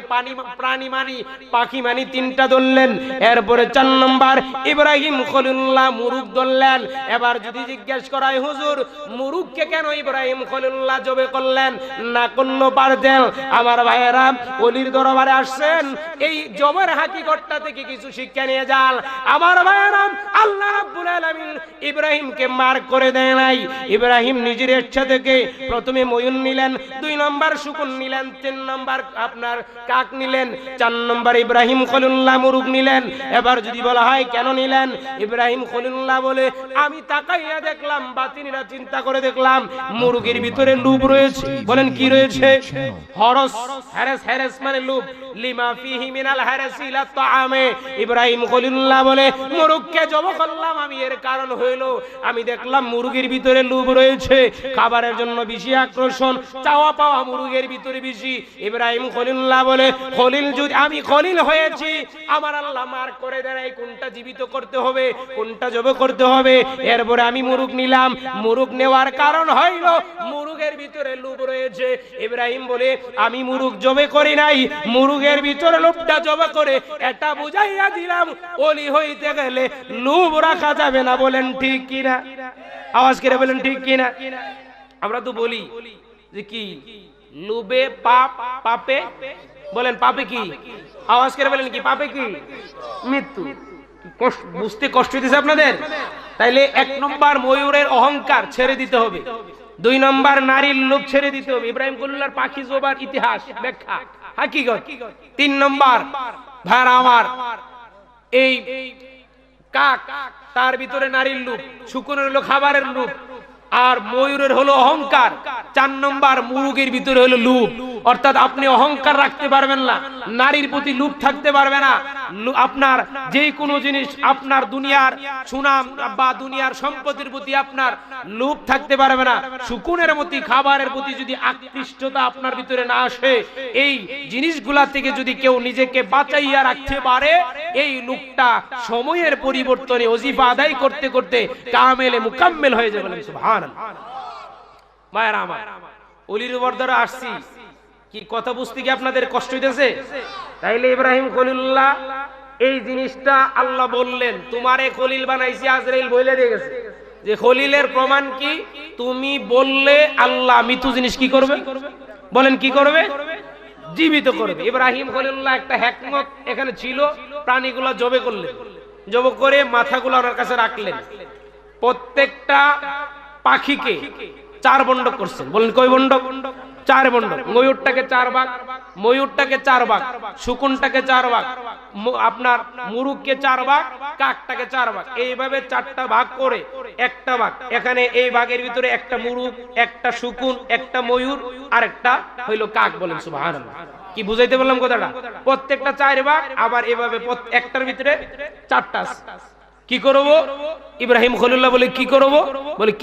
প্রাণী মানি, পাখি মানি, 3টা ধরলেন। এরপরে 4 নম্বর ইব্রাহিম খলিলুল্লাহ মুরুগ ধরলেন। এবার যদি জিজ্ঞেস করায় হুজুর মুরুগকে কেন ইব্রাহিম খলিলুল্লাহ জবে করলেন না করলো পারতেন? আমার ভাইয়েরা, ওলির দরবারে আসছেন, এই জবের হাকিকতটা থেকে কিছু শিক্ষা নিয়ে যান। আমার ভাইয়েরা, আল্লাহ রাব্বুল আলামিন ইব্রাহিমকে মার্ক করে দেয় নাই। ইব্রাহিম নিজের ইচ্ছা থেকে প্রথমে ময়ূর নিলেন, 2 নম্বর শকুন নিলেন, 3 নম্বর আপনার কাক নিলেন, 4 নম্বর ইব্রাহিম খলিলুল্লাহ মুরুগ নিলেন। এবার যদি বলা হয় কেন নিলেন, ইব্রাহিম খলিলুল্লাহ বলে আমি তাকাইয়া দেখলাম, বাতিনিরা চিন্তা করে দেখলাম মুরুগের ভিতরে লুব রয়েছে। বলেন কি রয়েছে? হরস, হ্যারেস হারাস মানে লোভ, লিমা ফিহি মিনাল হারাসি ইলা তাআমে। ইব্রাহিম খলিলুল্লাহ বলে মুরগকে জবাই করলাম আমি, এর কারণ হইল আমি দেখলাম মুরগির ভিতরে লোভ রয়েছে, খাবারের জন্য বেশি আকর্ষণ, চাওয়া পাওয়া মুরগির ভিতরে বেশি। ইব্রাহিম খলিলুল্লাহ বলে খলিল যদি আমি খলিল হয়েছি, আমার আল্লাহ মার করে দেয় কোনটা জীবিত করতে হবে, কোনটা জবাই করতে হবে। এরপরে আমি মুরগ নিলাম, মুরগ নেওয়ার কারণ হইল মুরগের ভিতরে লোভ রয়েছে। ইব্রাহিম বলে আমি মুরগ জবাই করি নাই, মুরগের ভিতরে লোভটা জবাই করে এটা বুঝাইয়া দিলাম ওলি হইতে গেলে লোভ রাখা যাবে না। বলেন ঠিক কিনা? আওয়াজ করে বলেন ঠিক কিনা? আমরা তো বলি যে কি লোভে পাপ, পাপে বলেন পাপে কি? আওয়াজ করে বলেন কি পাপে কি? মৃত্যু। বুঝতে কষ্ট দিচ্ছে আপনাদের? তাইলে 1 নম্বর ময়ূরের অহংকার ছেড়ে দিতে হবে, 2 নম্বর নারীর লোভ ছেড়ে দিতে হবে, ইব্রাহিম খলিলুল্লাহর পাখি জবার ইতিহাস ব্যাখ্যা হাকিকত, 3 নম্বর ভাইরা আমার এই কাক, তার ভিতরে নারীর লোভ, শকুনের হলো খাবারের লোভ, আর ময়ূরের হলো অহংকার, 4 নম্বর মুরগির ভিতরে হলো লোভ। অর্থাৎ আপনি অহংকার রাখতে পারবেন না, নারীর প্রতি লোভ থাকতে পারবে না, আপনার যে কোনো জিনিস, আপনার দুনিয়ার সুনাম বা দুনিয়ার সম্পত্তির প্রতি আপনার লোভ থাকতে পারবে না। শকুনের মতো খাবারের প্রতি যদি আকৃষ্টতা আপনার ভিতরে না আসে, এই জিনিসগুলা থেকে যদি কেউ নিজেকে বাঁচাইয়া রাখতে পারে, এই লোকটা সময়ের পরিবর্তনে ওজিফা আদায় করতে করতে কামেলে মুকাম্মেল হয়ে যাবে। সুবহানাল্লাহ। মায়েরা আমার, ওলির বর্দারা আসছি, কি কথা বুঝতে কি আপনাদের কষ্ট হইতেছে? তাইলে ইব্রাহিম খলিলুল্লাহ এই জিনিসটা আল্লাহ বললেন, তোমারে খলিল বানাইছি, আজরাইল বলে দিয়ে গেছে যে খলিলের প্রমাণ কি? তুমি বললে আল্লাহ মৃত্যু জিনিস কি করবে? বলেন কি করবে? জীবিত করবে। ইব্রাহিম খলিলুল্লাহ একটা হিকমত এখানে ছিল, প্রাণীগুলা জবে করলেন, জবে করে মাথাগুলো ওনার কাছে রাখলেন, প্রত্যেকটা পাখিকে 4 বন্ডক করছেন। বলেন কয় বন্ডক? 4 বন্ডক। ময়ূরটাকে 4 ভাগ, ময়ূরটাকে 4 ভাগ, শকুনটাকে 4 ভাগ, আপনার মুরগকে 4 ভাগ, কাকটাকে 4 ভাগ, এইভাবে 4টা ভাগ করে একটা ভাগ, এখানে এই ভাগের ভিতরে একটা মুরগ, একটা শকুন, একটা ময়ূর আর একটা হইল কাক। বলেন সুবহানাল্লাহ। কি বুঝাইতে বললাম কথাটা? প্রত্যেকটা 4 ভাগ, আবার এভাবে একটার ভিতরে 4টা। কি করব? ইব্রাহিম খলিলুল্লাহ বলে কি করব? বলে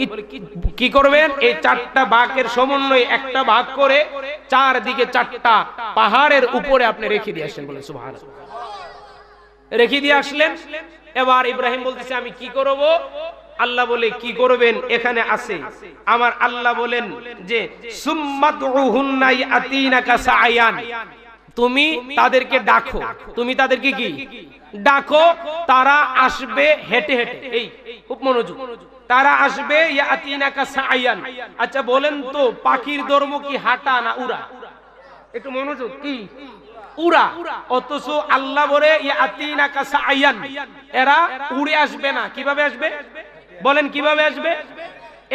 কি করবেন? এই 4টা ভাগের সমন্বয়ে একটা ভাগ করে 4 দিকে 4টা পাহাড়ের উপরে আপনি রেখে দিয়ে আসেন। বলে সুবহানাল্লাহ। রেখে দিয়ে আসলেন। এবার ইব্রাহিম বলতেছে আমি কি করব? আল্লাহ বলে কি করবেন এখানে আছে। আমার আল্লাহ বলেন যে সুম্মাদউহুন্না ইয়াতিনাকা সাআয়ান, তুমি তাদেরকে ডাকো, তুমি তাদেরকে কি ডাকো, তারা আসবে হেঁটে হেঁটে। এই খুব মনোযোগ, তারা আসবে ইয়াতিনাকা সাআয়ান। আচ্ছা বলেন তো পাখির ধর্ম কি হাঁটা না উড়া? একটু মনোযোগ, কি উড়া। অথচ আল্লাহ বলে ইয়াতিনাকা সাআয়ান, এরা উড়ে আসবে না। কিভাবে আসবে? বলেন কিভাবে আসবে?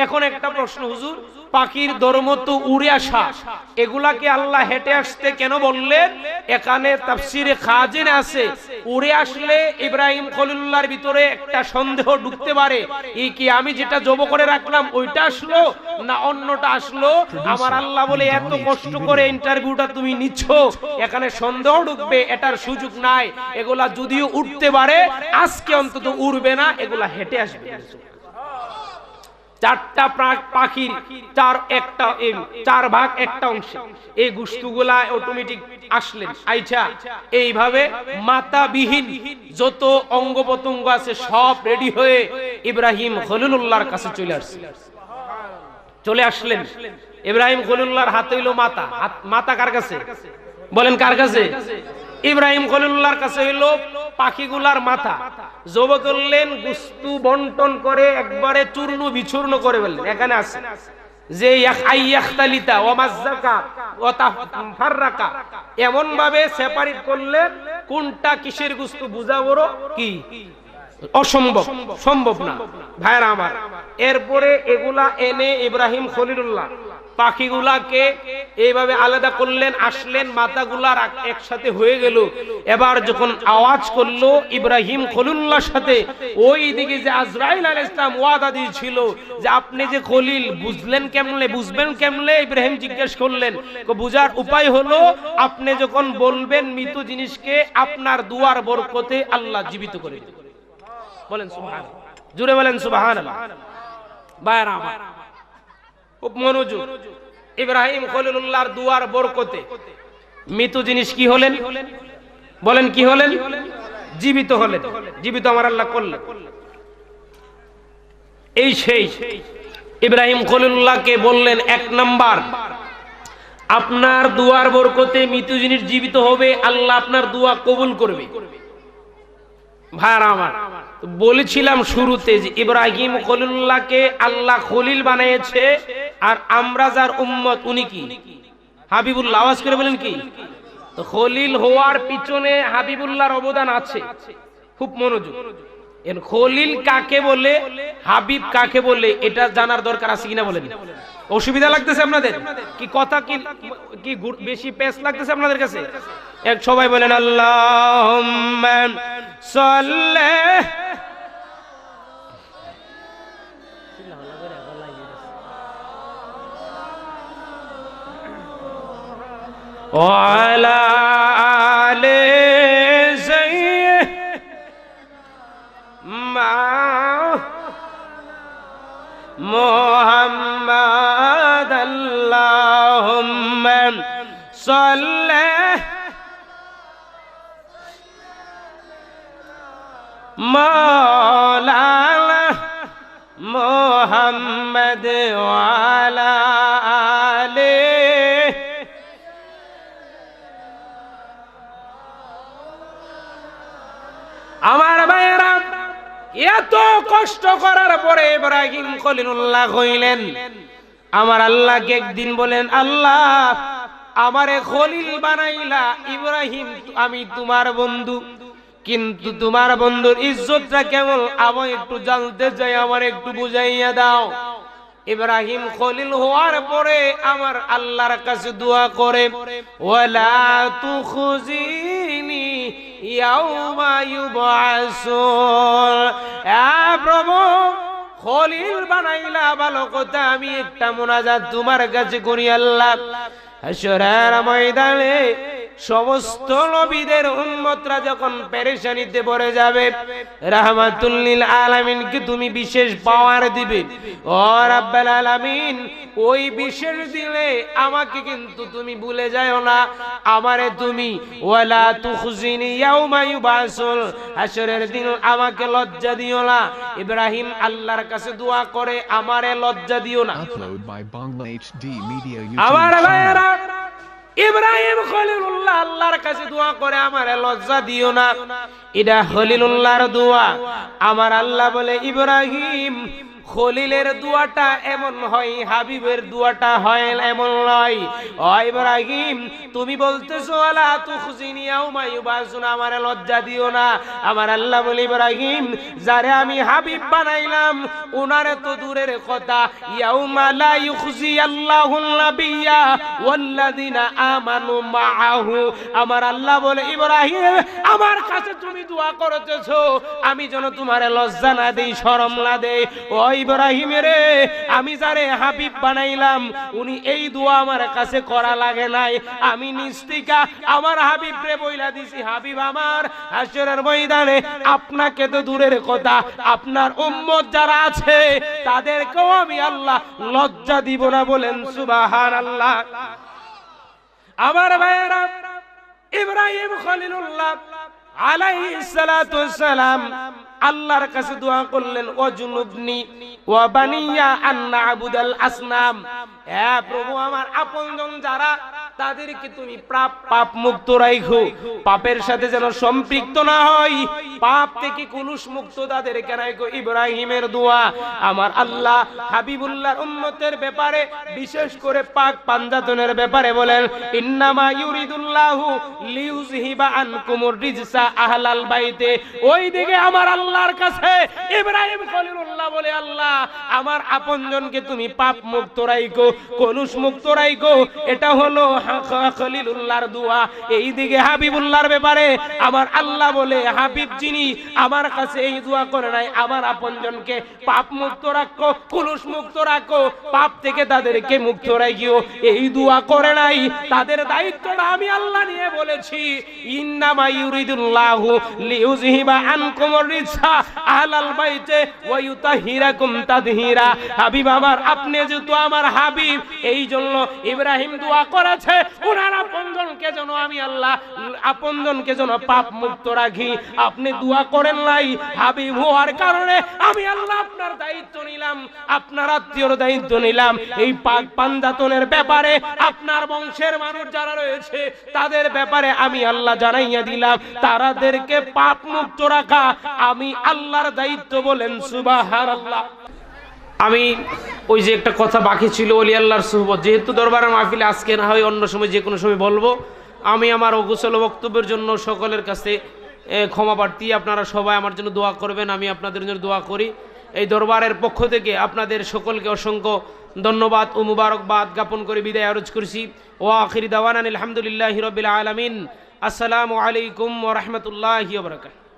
এখন একটা প্রশ্ন, হুজুর পাখির ধর্ম তো উড়ে আসা, এগুলাকে আল্লাহ হেঁটে আসতে কেন বললেন? এখানে তাফসিরে খাজিন আছে, উড়ে আসলে ইব্রাহিম খলিলুল্লাহর ভিতরে একটা সন্দেহ ঢুকতে পারে, এই কি আমি যেটা জব করে রাখলাম ওইটা আসলো না অন্যটা আসলো? আমার আল্লাহ বলে এত কষ্ট করে ইন্টারভিউটা তুমি নিচ্ছ, এখানে সন্দেহ ঢুকবে, এটার সুযোগ নাই। এগুলা যদিও উঠতে পারে আজকে অন্তত উড়বে না, এগুলা হেঁটে আসবে। 4টা পাখির 4 ভাগ একটা অংশ, এই গোশতগুলা অটোমেটিক আসলেন আইছা এইভাবে মাতাবিহীন যত অঙ্গ প্রত্যঙ্গ আছে সব রেডি হয়ে ইব্রাহিম খলিলুল্লাহর কাছে চলে আসলেন। ইব্রাহিম খলিলুল্লাহর হাতে হইল মাথা। মাথা কার কাছে? বলেন কার কাছে? ইব্রাহিম খলিলুল্লাহর কাছে হইল পাখিগুলার মাথা। জব করলেন, গুস্তু বন্টন করে একবারে চূর্ণ বিচূর্ণ করে ফেললেন। এখানে আছে যে ইয়াখতালিতা ওয়া মাযাকা ওয়া তাফাররাকা, এমন ভাবে সেপারেট করলেন কোনটা কিসের গুস্তু বুঝা বড় কি অসম্ভব, সম্ভব না ভাইরা আমার। এরপরে এগুলা এনে ইব্রাহিম খলিলুল্লাহ পাখিগুলাকে এইভাবে আলাদা করলেন, আসলেন, মাথাগুলা একসাথে হয়ে গেল। এবার যখন আওয়াজ করলো ইব্রাহিম খলিলুল্লাহর সাথে, ওই দিকে যে আজরাইল আলাইহিস সালাম ওয়াদা দিয়েছিল যে আপনি যে খলিল, বুঝলেন কেমনে, বুঝবেন কেমনে? ইব্রাহিম জিজ্ঞেস করলেন, বুঝার উপায় হলো আপনি যখন বলবেন মৃত জিনিসকে, আপনার দুয়ার বরকতে আল্লাহ জীবিত করে দেবেন। বলেন সুবহানাল্লাহ, জোরে বলেন সুবহানাল্লাহ। ভাইরা আমার, খুব মনোযোগ। ইব্রাহিম খলিলুল্লাহর দুয়ার বরকতে মৃত জিনিস কি হলেন? বলেন কি হলেন? জীবিত হলেন। জীবিত আমার আল্লাহ করলেন। এই সেই ইব্রাহিম খলিলুল্লাহকে বললেন, এক নাম্বার, আপনার দুয়ার বরকতে মৃত জিনিস জীবিত হবে, আল্লাহ আপনার দোয়া কবুল করবে। ভাইরা আমার, বলেছিলাম শুরুতে যে ইব্রাহিম খলিলুল্লাহকে আল্লাহ খলিল বানিয়েছে, আর আমরা যার উম্মত উনি কি হাবিবুল্লাহ। আওয়াজ করে বলেন কি? তো খলিল হওয়ার পিছনে হাবিবুল্লাহর অবদান আছে। খুব মনোযোগ। এর খলিল কাকে বলে, হাবিব কাকে বলে, এটা জানার দরকার আছে কিনা বলেন। অসুবিধা লাগতেছে আপনাদের কি? কথা কি বেশি পেশ লাগতেছে আপনাদের কাছে? এক সবাই বলেন আল্লাহুম্মা সাল্লি ওয়ালা আলি সাইয়্যিদিনা মুহাম্মাদ। আল্লাহুম্মা সাল্লি মাওলানা মুহাম্মাদ ওয়ালা আলি। আমার ভাইয়েরা, এত কষ্ট করার পরে ইব্রাহিম খলিলুল্লাহ কইলেন, আমার আল্লাহকে একদিন বলেন, আল্লাহ আমারে খলিল বানাইলা, ইব্রাহিম আমি তোমার বন্ধু, কিন্তু তোমার বন্ধুর ইজ্জতটা কেমন আমি একটু জানতে চাই, আমার একটু বুঝাইয়া দাও। ইব্রাহিম খলিল হওয়ার পরে আমার আল্লাহর কাছে দোয়া করে, ওয়ালা তুখজিনি ইয়াউমা ইউবআসুন। প্রভু খলিল বানাইলা ভালো কথা, আমি একটা মুনাজাত তোমার কাছে করি আল্লাহ, হাশরের ময়দানে সমস্ত নবীদের উম্মতরা যখন পেরেশানিতে পড়ে যাবে, রাহমাতুল লিল আলামিনকে তুমি বিশেষ পাওয়ার দিবে। ও রাব্বুল আলামিন, ওই বিশেষ দিলে আমাকে কিন্তু তুমি ভুলে যাও না, আমারে তুমি ওয়ালা তুখজিনি ইয়াউমা ইউবাসুল, হাশরের দিন আমাকে লজ্জা দিও না। ইব্রাহিম আল্লাহর কাছে দোয়া করে, আমারে লজ্জা দিও না। আমার ভাইরা, ইব্রাহিম খলিলুল্লাহ আল্লাহর কাছে দোয়া করে, আমারে লজ্জা দিও না। এটা খলিলুল্লাহর দোয়া। আমার আল্লাহ বলে, ইব্রাহিম খলিলের দোয়াটা এমন হয়, হাবিবের দোয়াটা হয় এমন নয়। ও ইব্রাহিম, তুমি বলতেছো আলা তুখজিনি ইয়াউমা ইউবাসুন, আমারে লজ্জা দিও না। আমার আল্লাহ বলে, ইব্রাহিম যারে আমি হাবিব বানাইলাম উনারে তো দূরের কথা, ইয়াউমা লা ইউখজি আল্লাহুন নাবিয়্যা ওয়াল্লাযিনা আমানু মাআহু। আমার আল্লাহ বলে, ইব্রাহিম আমার কাছে তুমি দোয়া করতেছো, আমি যেন তোমারে লজ্জা না দেই, শরম না দেই। ও ইব্রাহিম রে, আমি যারে হাবিব বানাইলাম উনি এই দোয়া আমার কাছে করা লাগে নাই, আমি নিস্তিকা আমার হাবিব রে বইলা দিছি, হাবিব আমার হাশরের ময়দানে আপনাকে তো দূরের কথা, আপনার উম্মত যারা আছে তাদেরকেও আমি আল্লাহ লজ্জা দিব না। বলেন সুবহানাল্লাহ। আমার ভাইয়েরা, ইব্রাহিম খলিলুল্লাহ আলাইহিস সালাতু ওয়াসসালাম আল্লাহর কাছে দোয়া করলেন, ওয়াজনুবনি ওয়া বানিয়া আন না'বুদাল আসনাম। হে প্রভু, আমার আপনজন যারা তাদেরকে তুমি পাপ মুক্ত রাখো, পাপের সাথে যেন সম্পৃক্ত না হয়, পাপ থেকে কুলুষ মুক্ত তাদেরকে রাখো। ইব্রাহিমের দোয়া আমার আল্লাহ হাবিবুল্লাহর উম্মতের ব্যাপারে, বিশেষ করে পাক পাঞ্জাতনের ব্যাপারে বলেন, ইন্নামা ইউরিদুল্লাহু লিইউযহিবা আনকুমুর রিজসা আহলাল বাইতে। ওই দিকে আমার আল্লাহর কাছে ইব্রাহিম খলিলুল্লাহ বলে, আল্লাহ আমার আপনজনকে তুমি পাপ মুক্ত রাখো, কুলুষ মুক্ত রাখো। এটা হলো খলিলুল্লাহর দোয়া। এই দিকে হাবিবুল্লাহর ব্যাপারে আমার আল্লাহ বলে, হাবিব যিনি আমার কাছে এই দোয়া করে নাই, আমার আপনজনকে পাপ মুক্ত রাখো, কুলুষ মুক্ত রাখো, পাপ থেকে তাদেরকে মুক্ত রাখিও, এই দোয়া করে নাই। তাদের দায়িত্বটা আমি আল্লাহ নিয়ে বলেছি, ইন্নামা ইউরিদুল্লাহু লিইউযহিবা আনকুমুর রিজসা আহলাল বাইতে ওয়া ইউতাহিরাকুম তাদহিরা। হাবিব আমার, আপনি যেহেতু আমার হাবিব, এই জন্য ইব্রাহিম দোয়া করেছে ওনার আপনজনকে যেন আমি আল্লাহ আপনজনকে যেন পাপ মুক্ত রাখি। আপনি দোয়া করেন নাই, হাবিব হওয়ার কারণে আমি আল্লাহ আপনার দায়িত্ব নিলাম, আপনার আত্মীয়র দায়িত্ব নিলাম। এই পাক পাঞ্জাতনের ব্যাপারে আপনার বংশের মানুষ যারা রয়েছে তাদের ব্যাপারে আমি আল্লাহ জানাইয়া দিলাম, তাদেরকে পাপ মুক্ত রাখা আমি আল্লাহর দায়িত্ব। বলেন সুবহানাল্লাহ। আমি ওই যে একটা কথা বাকি ছিল, ওলি আল্লাহর সুহবত, যেহেতু দরবারের মাহফিলে আজকে না হয় অন্য সময় যে কোনো সময় বলবো, আমি আমার অগোছালো বক্তব্যের জন্য সকলের কাছে ক্ষমা প্রার্থী। আপনারা সবাই আমার জন্য দোয়া করবেন, আমি আপনাদের জন্য দোয়া করি। এই দরবারের পক্ষ থেকে আপনাদের সকলকে অসংখ্য ধন্যবাদ ও মুবারকবাদ জ্ঞাপন করে বিদায় আরজ করছি। ওয়া আখিরি দাওয়ানা আলহামদুলিল্লাহি রাব্বিল আলামিন। আসসালামু আলাইকুম ওয়া রাহমাতুল্লাহি ওয়া বারাকাতুহু।